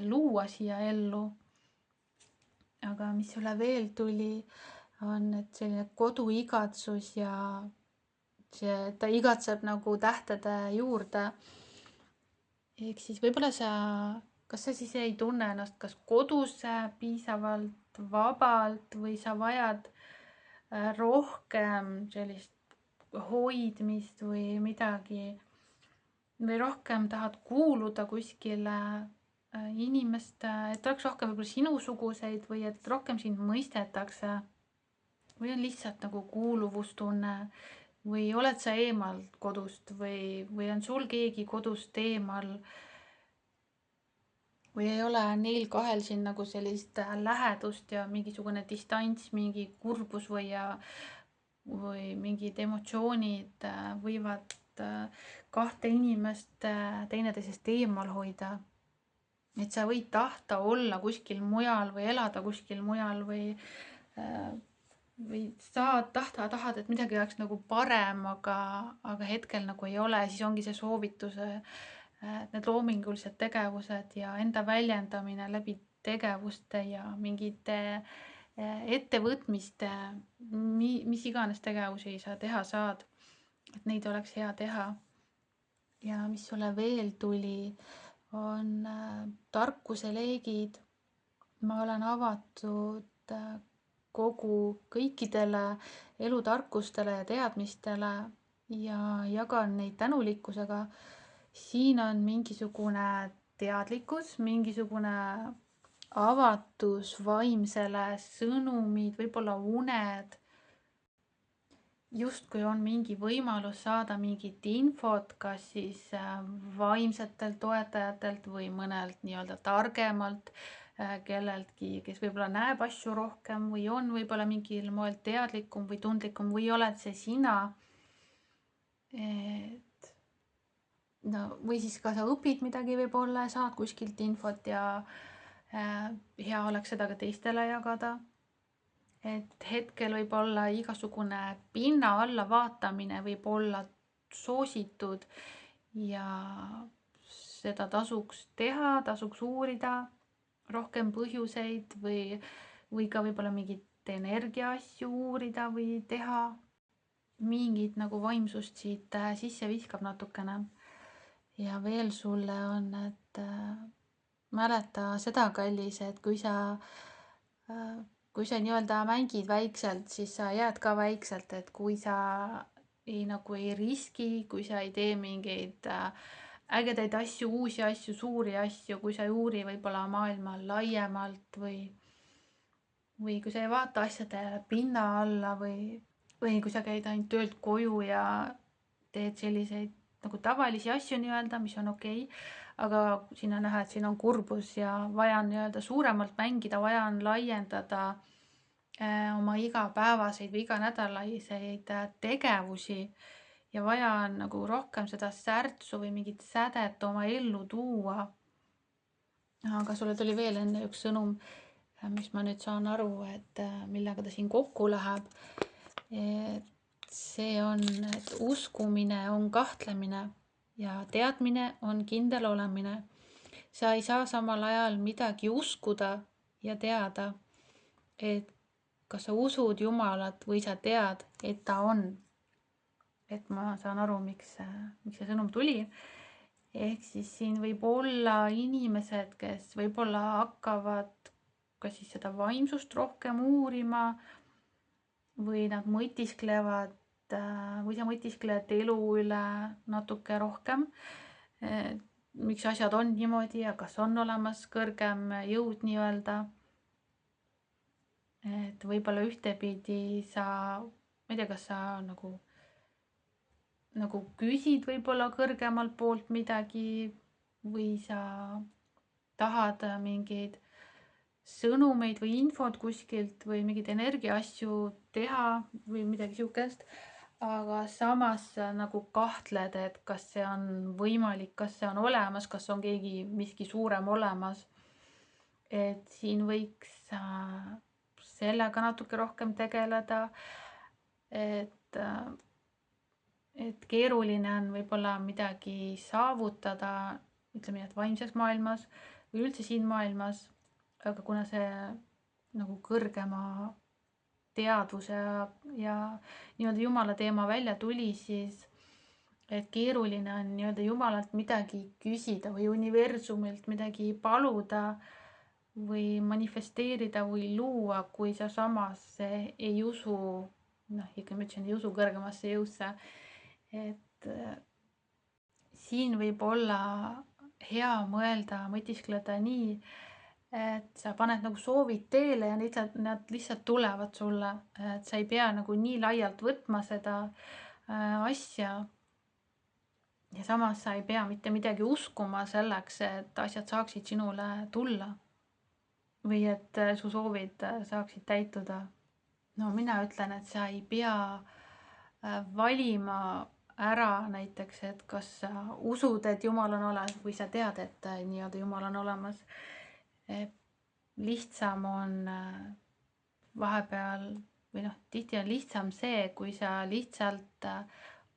luua siia ellu. Aga mis sulle veel tuli, on, et selline koduigatsus ja ta igatseb nagu tähtede juurde. Ehk siis võib-olla kas sa siis ei tunne ennast kas kodus piisavalt vabalt või sa vajad rohkem sellist hoidmist või midagi või rohkem tahad kuuluda kuskile inimeste, et oleks rohkem võib-olla sinusuguseid või et rohkem sind mõistetakse või on lihtsalt nagu kuuluvustunne või oled sa eemal kodust või on sul keegi kodust eemal või ei ole neil kahel siin nagu sellist lähedust ja mingisugune distants, mingi kurbus või mingid emotsioonid võivad kahte inimest teineteisest eemal hoida. Et sa võid tahta olla kuskil mujal või elada kuskil mujal või sa tahad, et midagi oleks nagu parem, aga hetkel nagu ei ole, siis ongi see soovitus, need loomingulised tegevused ja enda väljendamine läbi tegevuste ja mingite ettevõtmiste, mis iganes tegevusi sa teha saad, et neid oleks hea teha. Ja mis sulle veel tuli, on tarkuse leegid. Ma olen avatud kõikidele elutarkustele ja teadmistele ja jagan neid tänulikkusega. Siin on mingisugune teadlikkus, mingisugune avatus vaimsele, sõnumid, võib-olla uned. Justkui on mingi võimalus saada mingit infot, kas siis vaimsetelt toetajatelt või mõnelt nii-öelda targemalt kelleltki, kes võib-olla näeb asju rohkem või on võib-olla mingil moel teadlikum või tundlikum või oled see sina. No, või siis ka sa õpid midagi võib-olla, saad kuskilt infot ja hea oleks seda ka teistele jagada. Et hetkel võib olla igasugune pinna alla vaatamine võib olla soositud ja seda tasuks teha, tasuks uurida rohkem põhjuseid või ka võib-olla mingit energia asju uurida või teha mingit nagu vaimsust siit sisse viskab natukene. Ja veel sulle on, et mäleta seda, kallis, et kui sa kui sa nii-öelda mängid väikselt, siis sa jääd ka väikselt, et kui sa nagu ei riski, kui sa ei tee mingeid ägedaid asju, uusi asju, suuri asju, kui sa ei uuri võib-olla maailma laiemalt või kui sa ei vaata asjade pinna alla või kui sa käid ainult töölt koju ja teed selliseid nagu tavalisi asju nii-öelda, mis on okei, aga siin on näha, et siin on kurbus ja vaja on nii-öelda suuremalt mängida, vaja on laiendada oma igapäevaseid või iganädalaiseid tegevusi ja vaja on nagu rohkem seda särtsu või mingit sädet oma ellu tuua. Aga sulle tuli veel enne üks sõnum, mis ma nüüd saan aru, et millega ta siin kokku läheb. See on, et uskumine on kahtlemine ja teadmine on kindel olemine. Sa ei saa samal ajal midagi uskuda ja teada, et kas sa usud Jumalat või sa tead, et ta on. Et ma saan aru, miks see sõnum tuli. Ehk siis siin võib olla inimesed, kes võib-olla hakkavad kas siis seda vaimsust rohkem uurima või nad mõtisklevad või sa mõtiskled elu üle natuke rohkem. Miks asjad on niimoodi ja kas on olemas kõrgem jõud nii-öelda. Et võib-olla ühtepidi sa, ma ei tea, kas sa nagu küsid võib-olla kõrgemalt poolt midagi või sa tahad mingeid sõnumeid või infot kuskilt või mingeid energiaasju teha või midagi sihukest, aga samas nagu kahtled, et kas see on võimalik, kas see on olemas, kas on miski suurem olemas. Et siin võiks sellega natuke rohkem tegeleda, et keeruline on võib-olla midagi saavutada, ütleme nii, et vaimses maailmas või üldse siin maailmas, aga kuna see nagu kõrgema teadvuse ja nii-öelda Jumala teema välja tuli, siis et keeruline on nii-öelda Jumalalt midagi küsida või universumilt midagi paluda või manifesteerida või luua, kui sa samas ei usu, ikka ma ütlesin, ei usu kõrgemasse jõusse. Et siin võib olla hea mõelda, mõtiskleda nii, et sa paned nagu soovid teele ja nad lihtsalt tulevad sulle, et sa ei pea nagu nii laialt võtma seda asja. Ja samas sa ei pea mitte midagi uskuma selleks, et asjad saaksid sinule tulla või et su soovid saaksid täituda. No mina ütlen, et sa ei pea valima ära näiteks, et kas sa usud, et Jumal on olemas või sa tead, et nii-öelda Jumal on olemas. Lihtsam on vahepeal või tihti on lihtsam see, kui sa lihtsalt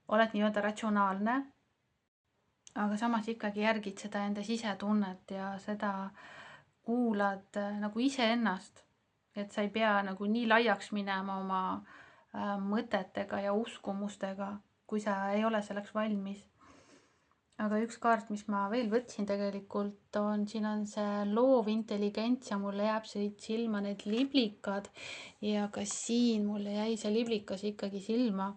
oled nii-öelda ratsionaalne, aga samas ikkagi järgid seda enda sisetunnet ja seda kuulad nagu iseennast, et sa ei pea nagu nii laiaks minema oma mõtetega ja uskumustega, kui sa ei ole selleks valmis. Aga üks kaart, mis ma veel võtsin tegelikult on, siin on see loovintelligents ja mulle jääb siit silma need liblikad ja ka siin mulle jäi see liblikas ikkagi silma.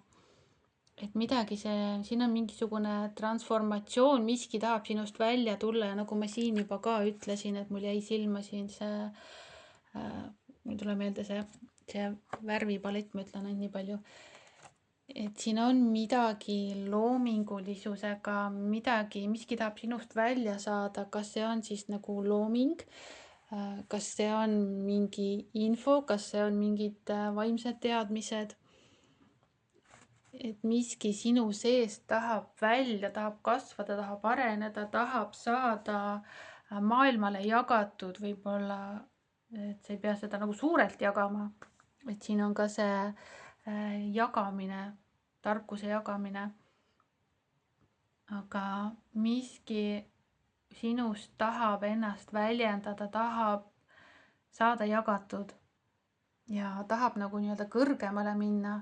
Et midagi siin on mingisugune transformatsioon, miski tahab sinust välja tulla ja nagu ma siin juba ka ütlesin, et mul jäi silma siin see, mul tuleb meelde see värvipalett, ma ütlen ainult nii palju. Et siin on midagi loomingulisusega, miski tahab sinust välja saada, kas see on siis nagu looming, kas see on mingi info, kas see on mingid vaimsed teadmised. Et miski sinu seest tahab välja, tahab kasvada, tahab areneda, tahab saada maailmale jagatud võib-olla, et sa ei pea seda nagu suurelt jagama, et siin on ka see jagamine, tarkuse jagamine. Aga miski sinust tahab ennast väljendada, tahab saada jagatud ja tahab nagu nii-öelda kõrgemale minna.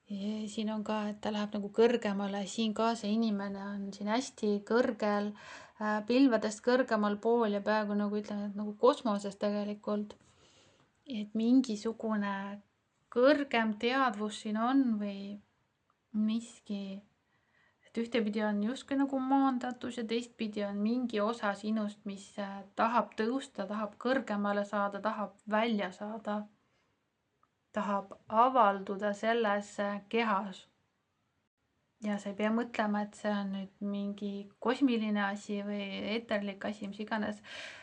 Siin on ka, et ta läheb nagu kõrgemale, siin ka see inimene on siin hästi kõrgel, pilvedest kõrgemal pool ja peaaegu nagu ütleme, et nagu kosmoses tegelikult. et mingisugune kõrgem teadvus siin on või miski, et ühtepidi on justkui nagu maandatus ja teistpidi on mingi osa sinust, mis tahab tõusta, tahab kõrgemale saada, tahab välja saada, tahab avalduda selles kehas. Ja sa ei pea mõtlema, et see on nüüd mingi kosmiline asi või eeterlik asi, mis iganes.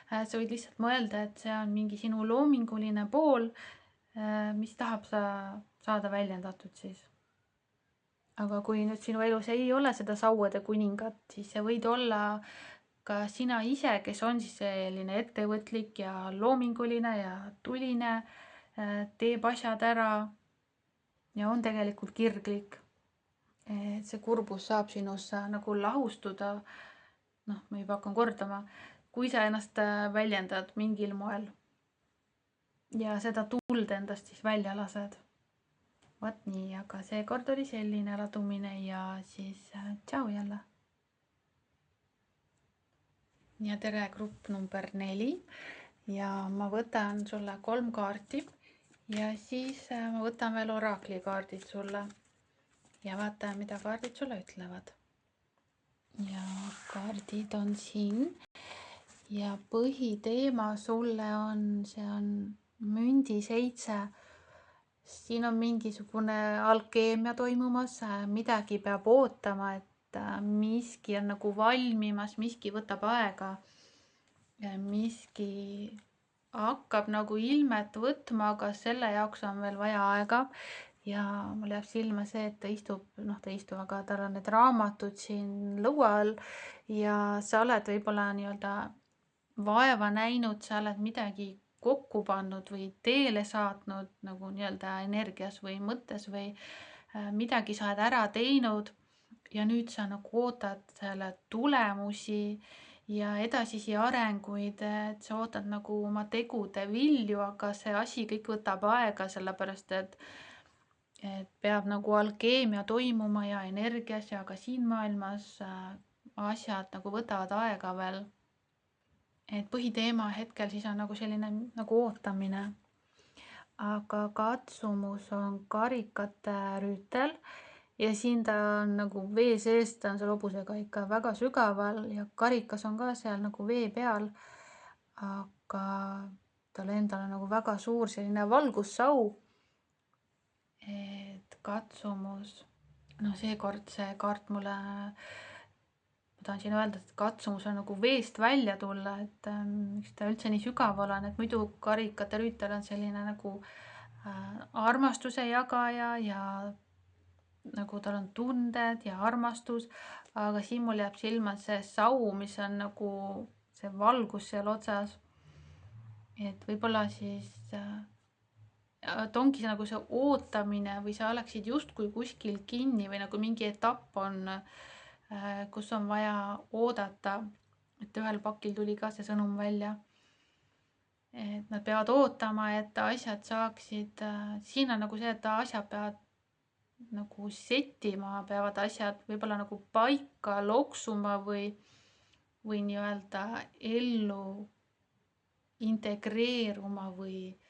Sa võid lihtsalt mõelda, et see on mingi sinu loominguline pool, mis tahab saada väljendatud siis. Aga kui nüüd sinu elus ei ole seda sauade kuningat, siis see võid olla ka sina ise, kes on siis selline ettevõtlik ja loominguline ja tuline, teeb asjad ära ja on tegelikult kirglik. Et see kurbus saab sinus nagu lahustuda, noh, ma juba hakkan kordama, kui sa ennast väljendad mingil moel ja seda tuld endast siis välja lased. Vaat nii, aga seekord oli selline ladumine ja siis tšau jälle. Ja tere, grupp number 4 ja ma võtan sulle 3 kaarti ja siis ma võtan veel oraklikaardid sulle. Ja vaatame, mida kaardid sulle ütlevad. Ja kaardid on siin. Ja põhiteema sulle on, see on mündi 7. Siin on mingisugune alkeemia toimumas, midagi peab ootama, et miski on nagu valmimas, miski võtab aega. Miski hakkab nagu ilmet võtma, aga selle jaoks on veel vaja aega. Ja mul jääb silma see, et ta istub, aga tal on need raamatud siin lõua all ja sa oled võib-olla nii-öelda vaeva näinud, sa oled midagi kokku pannud või teele saatnud nagu nii-öelda energias või mõttes või midagi sa oled ära teinud ja nüüd sa nagu ootad selle tulemusi ja edasisi arenguid, et sa ootad nagu oma tegude vilju, aga see asi kõik võtab aega, sellepärast et peab nagu alkeemia toimuma ja energias ja ka siin maailmas asjad nagu võtavad aega veel. Et põhiteema hetkel siis on nagu selline nagu ootamine. Aga katsumus on karikate rüütel ja siin ta on nagu vee sees, ta on seal hobusega ikka väga sügaval ja karikas on ka seal nagu vee peal. Aga tal endal on nagu väga suur selline valgussau. Et katsumus, seekord see kaart mulle, ma tahan siin öelda, et katsumus on nagu veest välja tulla, et miks ta üldse nii sügaval on, et muidu karikate rüütel on selline nagu armastuse jagaja ja nagu tal on tunded ja armastus, aga siin mul jääb silma see sau, mis on nagu see valgus seal otsas. Et võib-olla siis et ongi see nagu see ootamine või sa oleksid justkui kuskil kinni või nagu mingi etapp on, kus on vaja oodata, et ühel pakil tuli ka see sõnum välja. Et nad peavad ootama, et asjad saaksid, siin on nagu see, et asjad peavad nagu settima, peavad asjad võib-olla nagu paika loksuma või nii-öelda ellu integreeruma või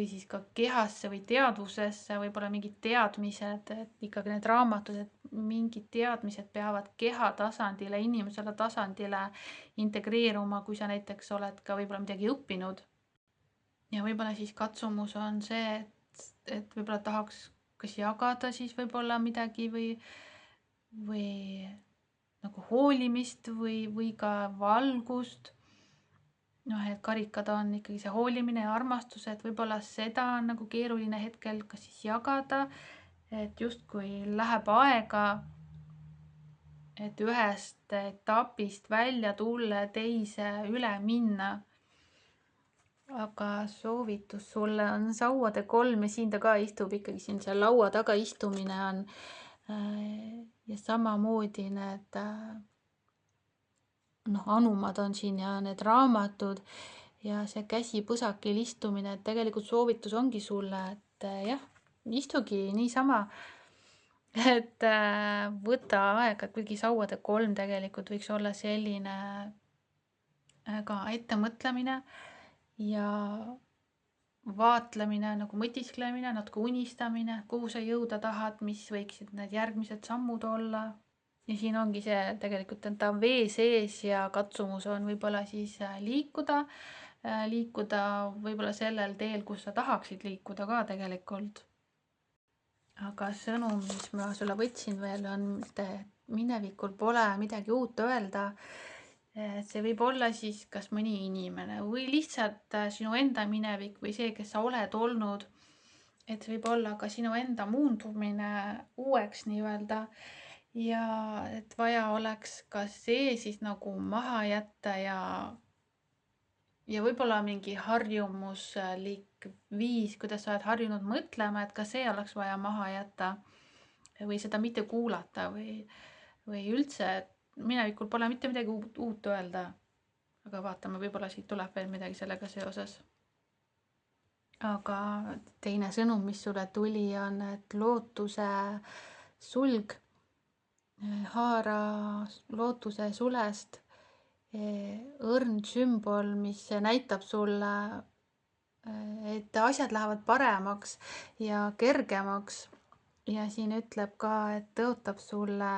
siis ka kehasse või teadvusesse, võib-olla mingid teadmised, et ikkagi need raamatud, et mingid teadmised peavad keha tasandile, inimesele tasandile integreeruma, kui sa näiteks oled ka võib-olla midagi õppinud. Ja võib-olla siis katsumus on see, et võib-olla tahaks kas jagada siis võib-olla midagi või nagu hoolimist või ka valgust. Et karikad on ikkagi see hoolimine ja armastus, et võib-olla seda on nagu keeruline hetkel kas siis jagada, et justkui läheb aega, et ühest etapist välja tulla, teise üle minna. Aga soovitus sulle on sauade 3 ja siin ta ka istub ikkagi, siin see laua taga istumine on ja samamoodi need anumad on siin ja need raamatud ja see käsi põsakil istumine, et tegelikult soovitus ongi sulle, et jah, istugi niisama, et võta aega, kuigi sauade 3 tegelikult võiks olla selline ka ettemõtlemine ja vaatlemine, nagu mõtisklemine, natuke unistamine, kuhu sa jõuda tahad, mis võiksid need järgmised sammud olla. Ja siin ongi see tegelikult, et ta on vee sees ja katsumus on võib-olla siis liikuda võib-olla sellel teel, kus sa tahaksid liikuda ka tegelikult. Aga sõnum, mis ma sulle võtsin veel, on, et minevikul pole midagi uut öelda. See võib olla siis kas mõni inimene või lihtsalt sinu enda minevik või see, kes sa oled olnud. Et see võib olla ka sinu enda muundumine uueks nii-öelda. Ja et vaja oleks ka see siis nagu maha jätta ja võib-olla mingi harjumuslik viis, kuidas sa oled harjunud mõtlema, et ka see oleks vaja maha jätta või seda mitte kuulata või üldse, et minevikul pole mitte midagi uut öelda. Aga vaatame, võib-olla siit tuleb veel midagi sellega seoses. Aga teine sõnum, mis sulle tuli, on, et lootuse sulg, haara lootuse sulest, õrn sümbol, mis näitab sulle, et asjad lähevad paremaks ja kergemaks. Ja siin ütleb ka, et tõotab sulle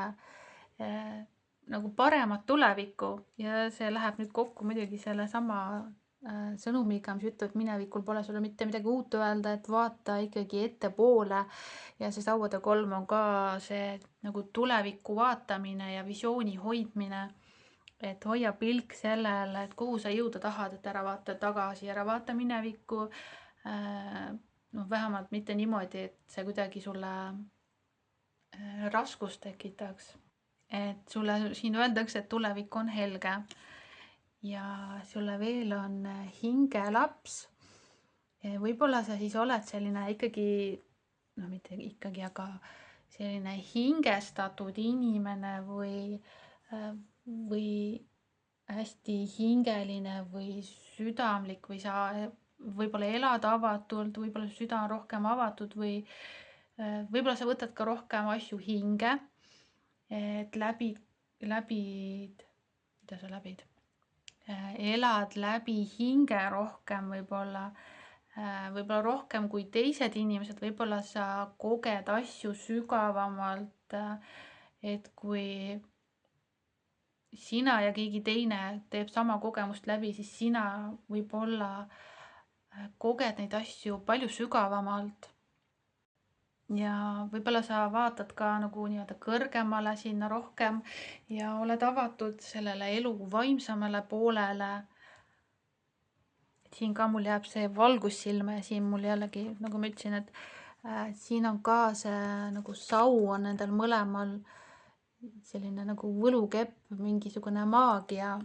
nagu paremat tulevikku ja see läheb nüüd kokku muidugi selle sama sõnumiga, mis ütleb, et minevikul pole sulle mitte midagi uut öelda, et vaata ikkagi ettepoole. Ja see sauade kolm on ka see nagu tuleviku vaatamine ja visiooni hoidmine. Et hoia pilk sellele, et kuhu sa jõuda tahad, et ära vaata tagasi, ära vaata minevikku. Vähemalt mitte niimoodi, et see kuidagi sulle raskust tekitaks. Et sulle siin öeldakse, et tulevik on helge. Ja sulle veel on hingelaps. Võib-olla sa siis oled selline ikkagi, mitte ikkagi, aga selline hingestatud inimene või hästi hingeline või südamlik või sa võib-olla elad avatult, võib-olla süda on rohkem avatud või võib-olla sa võtad ka rohkem asju hinge, et mida sa läbid? Elad läbi hinge rohkem võib-olla rohkem kui teised inimesed, võib-olla sa koged asju sügavamalt, et kui sina ja keegi teine teeb sama kogemust läbi, siis sina võib-olla koged neid asju palju sügavamalt. Ja võib-olla sa vaatad ka nagu nii-öelda kõrgemale sinna rohkem ja oled avatud sellele elu vaimsamale poolele. Siin ka mul jääb see valgus silma ja siin mul jällegi, nagu ma ütlesin, et siin on ka see nagu sau on nendel mõlemal selline nagu võlukepp, mingisugune maagia.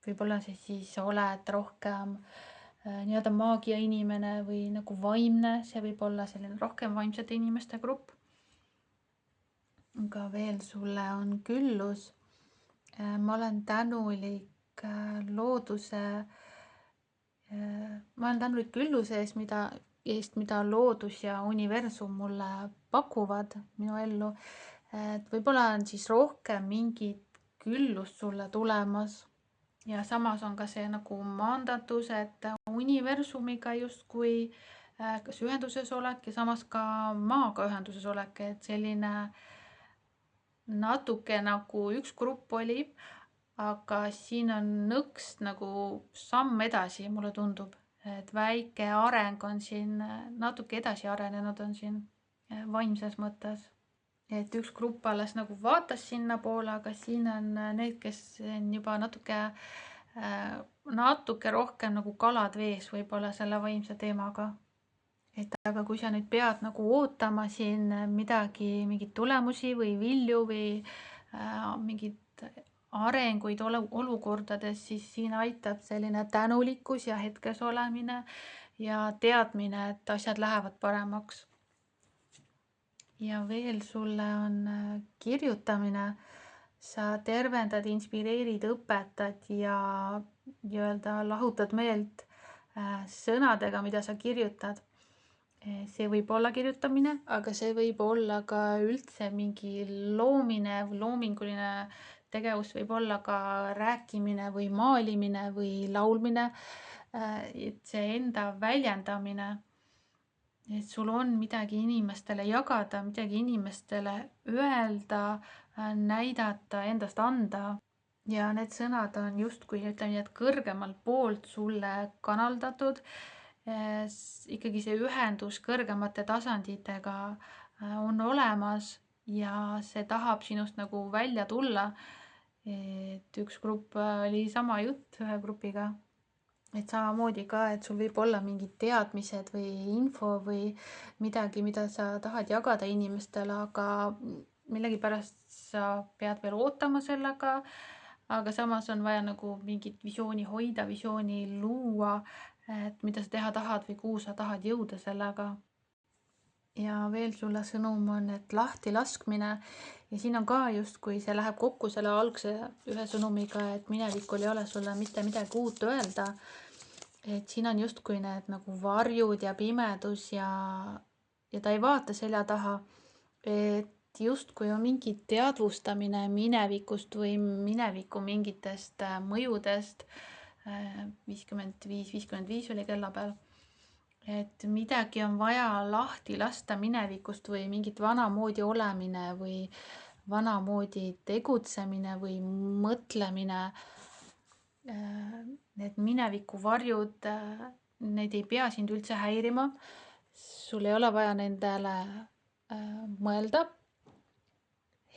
Võib-olla siis oled rohkem nii-öelda maagia inimene või nagu vaimne, see võib olla selline rohkem vaimsete inimeste grupp. Aga veel sulle on küllus. Ma olen tänulik looduse, ma olen tänulik külluse eest, mida loodus ja universum mulle pakuvad minu ellu. Et võib-olla on siis rohkem mingit küllust sulle tulemas. Ja samas on ka see nagu maandatus, et universumiga justkui kas ühenduses olek ja samas ka maaga ühenduses olek, et selline natuke nagu üks grupp oli, aga siin on nõks nagu samm edasi, mulle tundub, et väike areng on siin natuke edasi arenenud on siin vaimses mõttes. Et üks grupp alles nagu vaatas sinna poole, aga siin on need, kes on juba natuke rohkem nagu kalad vees võib-olla selle vaimse teemaga. Et aga kui sa nüüd pead nagu ootama siin mingeid tulemusi või vilju või mingid arenguid olukordades, siis siin aitab selline tänulikkus ja hetkes olemine ja teadmine, et asjad lähevad paremaks. Ja veel sulle on kirjutamine, sa tervendad, inspireerid, õpetad ja nii-öelda lahutad meelt sõnadega, mida sa kirjutad. See võib olla kirjutamine, aga see võib olla ka üldse mingi loomine või loominguline tegevus, võib olla ka rääkimine või maalimine või laulmine. et see enda väljendamine, et sul on midagi inimestele jagada, midagi inimestele öelda, näidata, endast anda. Ja need sõnad on justkui, ütleme nii, et kõrgemalt poolt sulle kanaldatud. Ikkagi see ühendus kõrgemate tasanditega on olemas ja see tahab sinust nagu välja tulla. Et üks grupp oli sama jutt ühe grupiga. Et samamoodi ka, et sul võib olla mingid teadmised või info või midagi, mida sa tahad jagada inimestele, aga millegipärast sa pead veel ootama sellega, aga samas on vaja nagu mingit visiooni hoida, visiooni luua, et mida sa teha tahad või kuhu sa tahad jõuda sellega. Ja veel sulle sõnum on, et lahti laskmine ja siin on ka justkui see läheb kokku selle algse ühe sõnumiga, et minevikul ei ole sulle mitte midagi uut öelda. Et siin on justkui need nagu varjud ja pimedus ja ta ei vaata selja taha, et justkui on mingi teadvustamine minevikust või mineviku mingitest mõjudest. 55 oli kella peal. Et midagi on vaja lahti lasta minevikust või mingit vanamoodi olemine või vanamoodi tegutsemine või mõtlemine. Need mineviku varjud, need ei pea sind üldse häirima. Sul ei ole vaja nendele mõelda.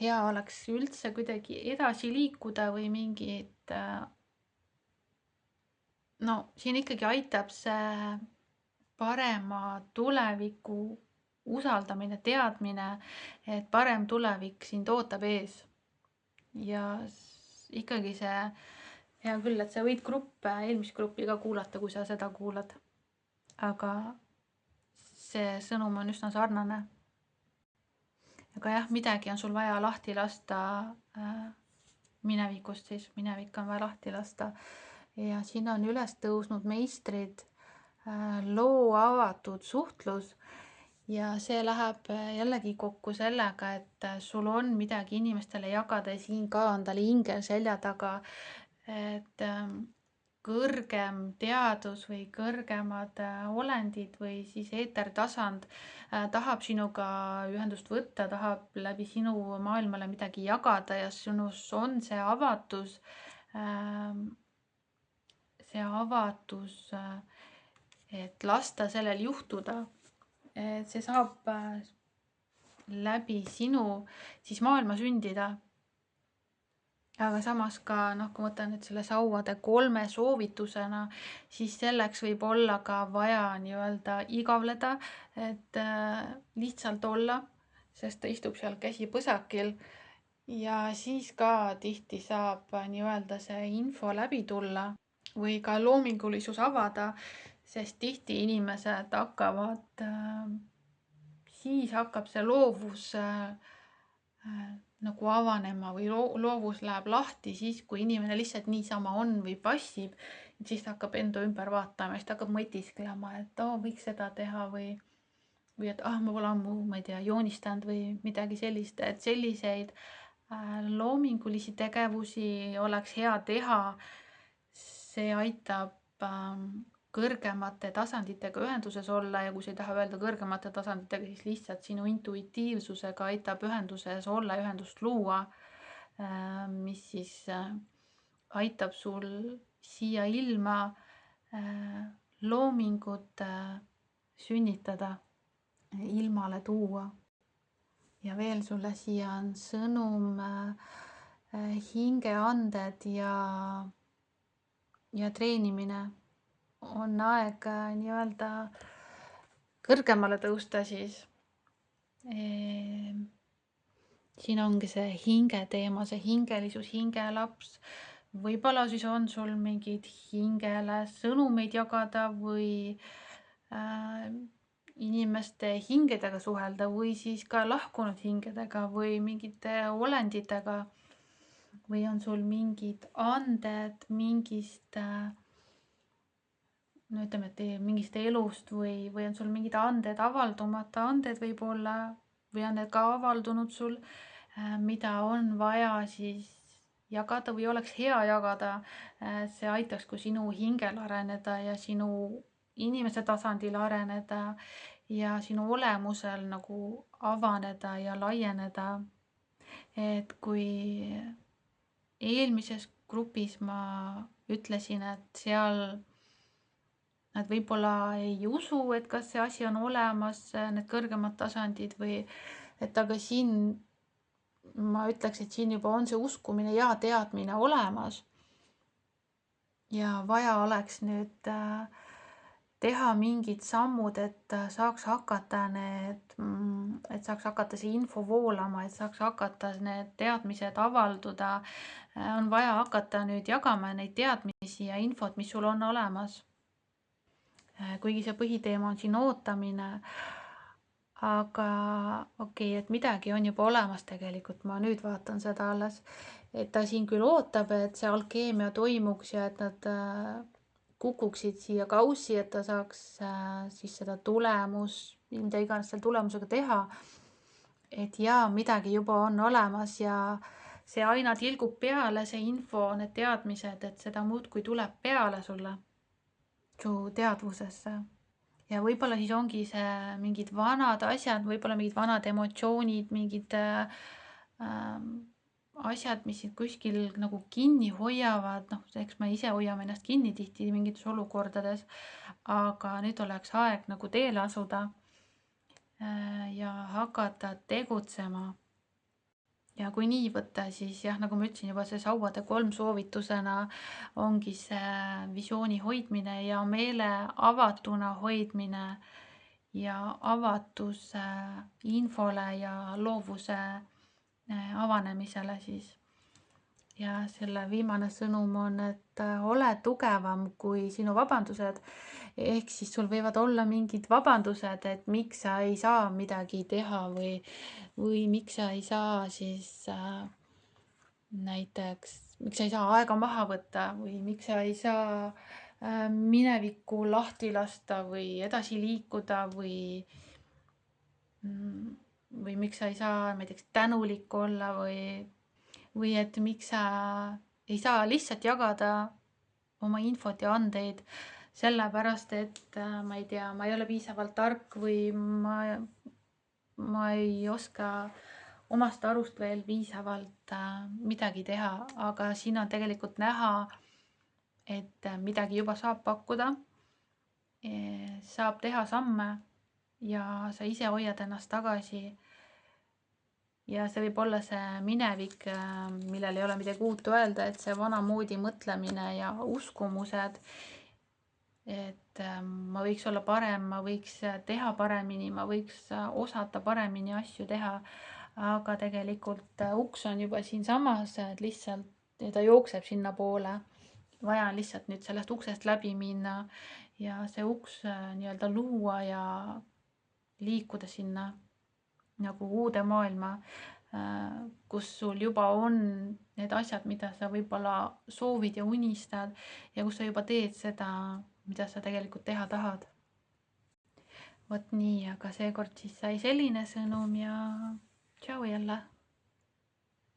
Hea oleks üldse kuidagi edasi liikuda või mingid, no siin ikkagi aitab see parema tuleviku usaldamine, teadmine, et parem tulevik sind ootab ees. Ja ikkagi see hea küll, et sa võid eelmist gruppi ka kuulata, kui sa seda kuulad. Aga see sõnum on üsna sarnane. Aga jah, midagi on sul vaja lahti lasta minevikust siis. Minevik on vaja lahti lasta. Ja siin on üles tõusnud meistrid, loo avatud suhtlus. Ja see läheb jällegi kokku sellega, et sul on midagi inimestele jagada ja siin ka on tal ingel selja taga. Et kõrgem teadus või kõrgemad olendid või siis eetertasand tahab sinuga ühendust võtta, tahab läbi sinu maailmale midagi jagada ja sinus on see avatus, et lasta sellel juhtuda. Et see saab läbi sinu siis maailma sündida. Aga samas ka, kui ma võtan nüüd selle sauade 3 soovitusena, siis selleks võib olla ka vaja nii-öelda igavleda, et lihtsalt olla, sest ta istub seal käsi põsakil. Ja siis ka tihti saab nii-öelda see info läbi tulla või ka loomingulisus avada, sest tihti inimesed hakkavad, siis hakkab see loovus nagu avanema või loovus läheb lahti siis, kui inimene lihtsalt niisama on või passib, siis ta hakkab enda ümber vaatama ja siis ta hakkab mõtisklema, et võiks seda teha või et ma pole ammu, ma ei tea, joonistanud või midagi sellist, et selliseid loomingulisi tegevusi oleks hea teha. See aitab kõrgemate tasanditega ühenduses olla ja kui sa ei taha öelda kõrgemate tasanditega, siis lihtsalt sinu intuitiivsusega aitab ühenduses olla, ühendust luua, mis siis aitab sul siia ilma loomingut sünnitada, ilmale tuua. Ja veel sulle siia on sõnum hingeanded ja treenimine. On aeg nii-öelda kõrgemale tõusta siis. Siin ongi see hinge teema, see hingelisus, hingelaps. Võib-olla siis on sul mingid hingele sõnumeid jagada või inimeste hingedega suhelda või siis ka lahkunud hingedega või mingite olenditega. Või on sul mingid anded mingist ütleme, et mingist elust või on sul mingid anded, avaldumata anded võib-olla või on need ka avaldunud sul, mida on vaja siis jagada või oleks hea jagada. See aitaks ka sinu hingel areneda ja sinu inimese tasandil areneda ja sinu olemusel nagu avaneda ja laieneda. Et kui eelmises grupis ma ütlesin, et seal nad võib-olla ei usu, et kas see asi on olemas, need kõrgemad tasandid või et aga siin ma ütleks, et siin juba on see uskumine ja teadmine olemas. Ja vaja oleks nüüd teha mingid sammud, et saaks hakata et saaks hakata see info voolama, et saaks hakata need teadmised avalduda. On vaja hakata nüüd jagama neid teadmisi ja infot, mis sul on olemas. Kuigi see põhiteema on siin ootamine, aga okei, et midagi on juba olemas tegelikult, ma nüüd vaatan seda alles, et ta siin küll ootab, et see alkeemia toimuks ja et nad kukuksid siia kaussi, et ta saaks siis seda mida iganes selle tulemusega teha. Et jaa, midagi juba on olemas ja see aina tilgub peale, see info, need teadmised, et seda muudkui tuleb peale sulle, su teadvusesse. Ja võib-olla siis ongi see mingid vanad asjad, võib-olla mingid vanad emotsioonid, mingid asjad, mis kuskil nagu kinni hoiavad. Eks me ise hoiame ennast kinni tihti mingites olukordades, aga nüüd oleks aeg nagu teele asuda ja hakata tegutsema. Ja kui nii võtta, siis jah, nagu ma ütlesin juba, see sauade 3 soovitusena ongi see visiooni hoidmine ja meele avatuna hoidmine ja avatus infole ja loovuse avanemisele siis. Ja selle viimane sõnum on, et ole tugevam kui sinu vabandused. Ehk siis sul võivad olla mingid vabandused, et miks sa ei saa midagi teha või miks sa ei saa siis näiteks, miks sa ei saa aega maha võtta või miks sa ei saa minevikku lahti lasta või edasi liikuda või miks sa ei saa näiteks tänulik olla või et miks sa ei saa lihtsalt jagada oma infot ja andeid sellepärast, et ma ei tea, ma ei ole piisavalt tark või ma ei oska omast arust veel piisavalt midagi teha, aga siin on tegelikult näha, et midagi juba saab pakkuda, saab teha samme ja sa ise hoiad ennast tagasi. Ja see võib olla see minevik, millel ei ole midagi uut öelda, et see vanamoodi mõtlemine ja uskumused, et ma võiks olla parem, ma võiks teha paremini, ma võiks osata paremini asju teha, aga tegelikult uks on juba siinsamas, et lihtsalt ta jookseb sinna poole. Vaja on lihtsalt nüüd sellest uksest läbi minna ja see uks nii-öelda luua ja liikuda sinna nagu uude maailma, kus sul juba on need asjad, mida sa võib-olla soovid ja unistad ja kus sa juba teed seda, mida sa tegelikult teha tahad. Vot nii, aga seekord siis sai selline sõnum ja tšau jälle!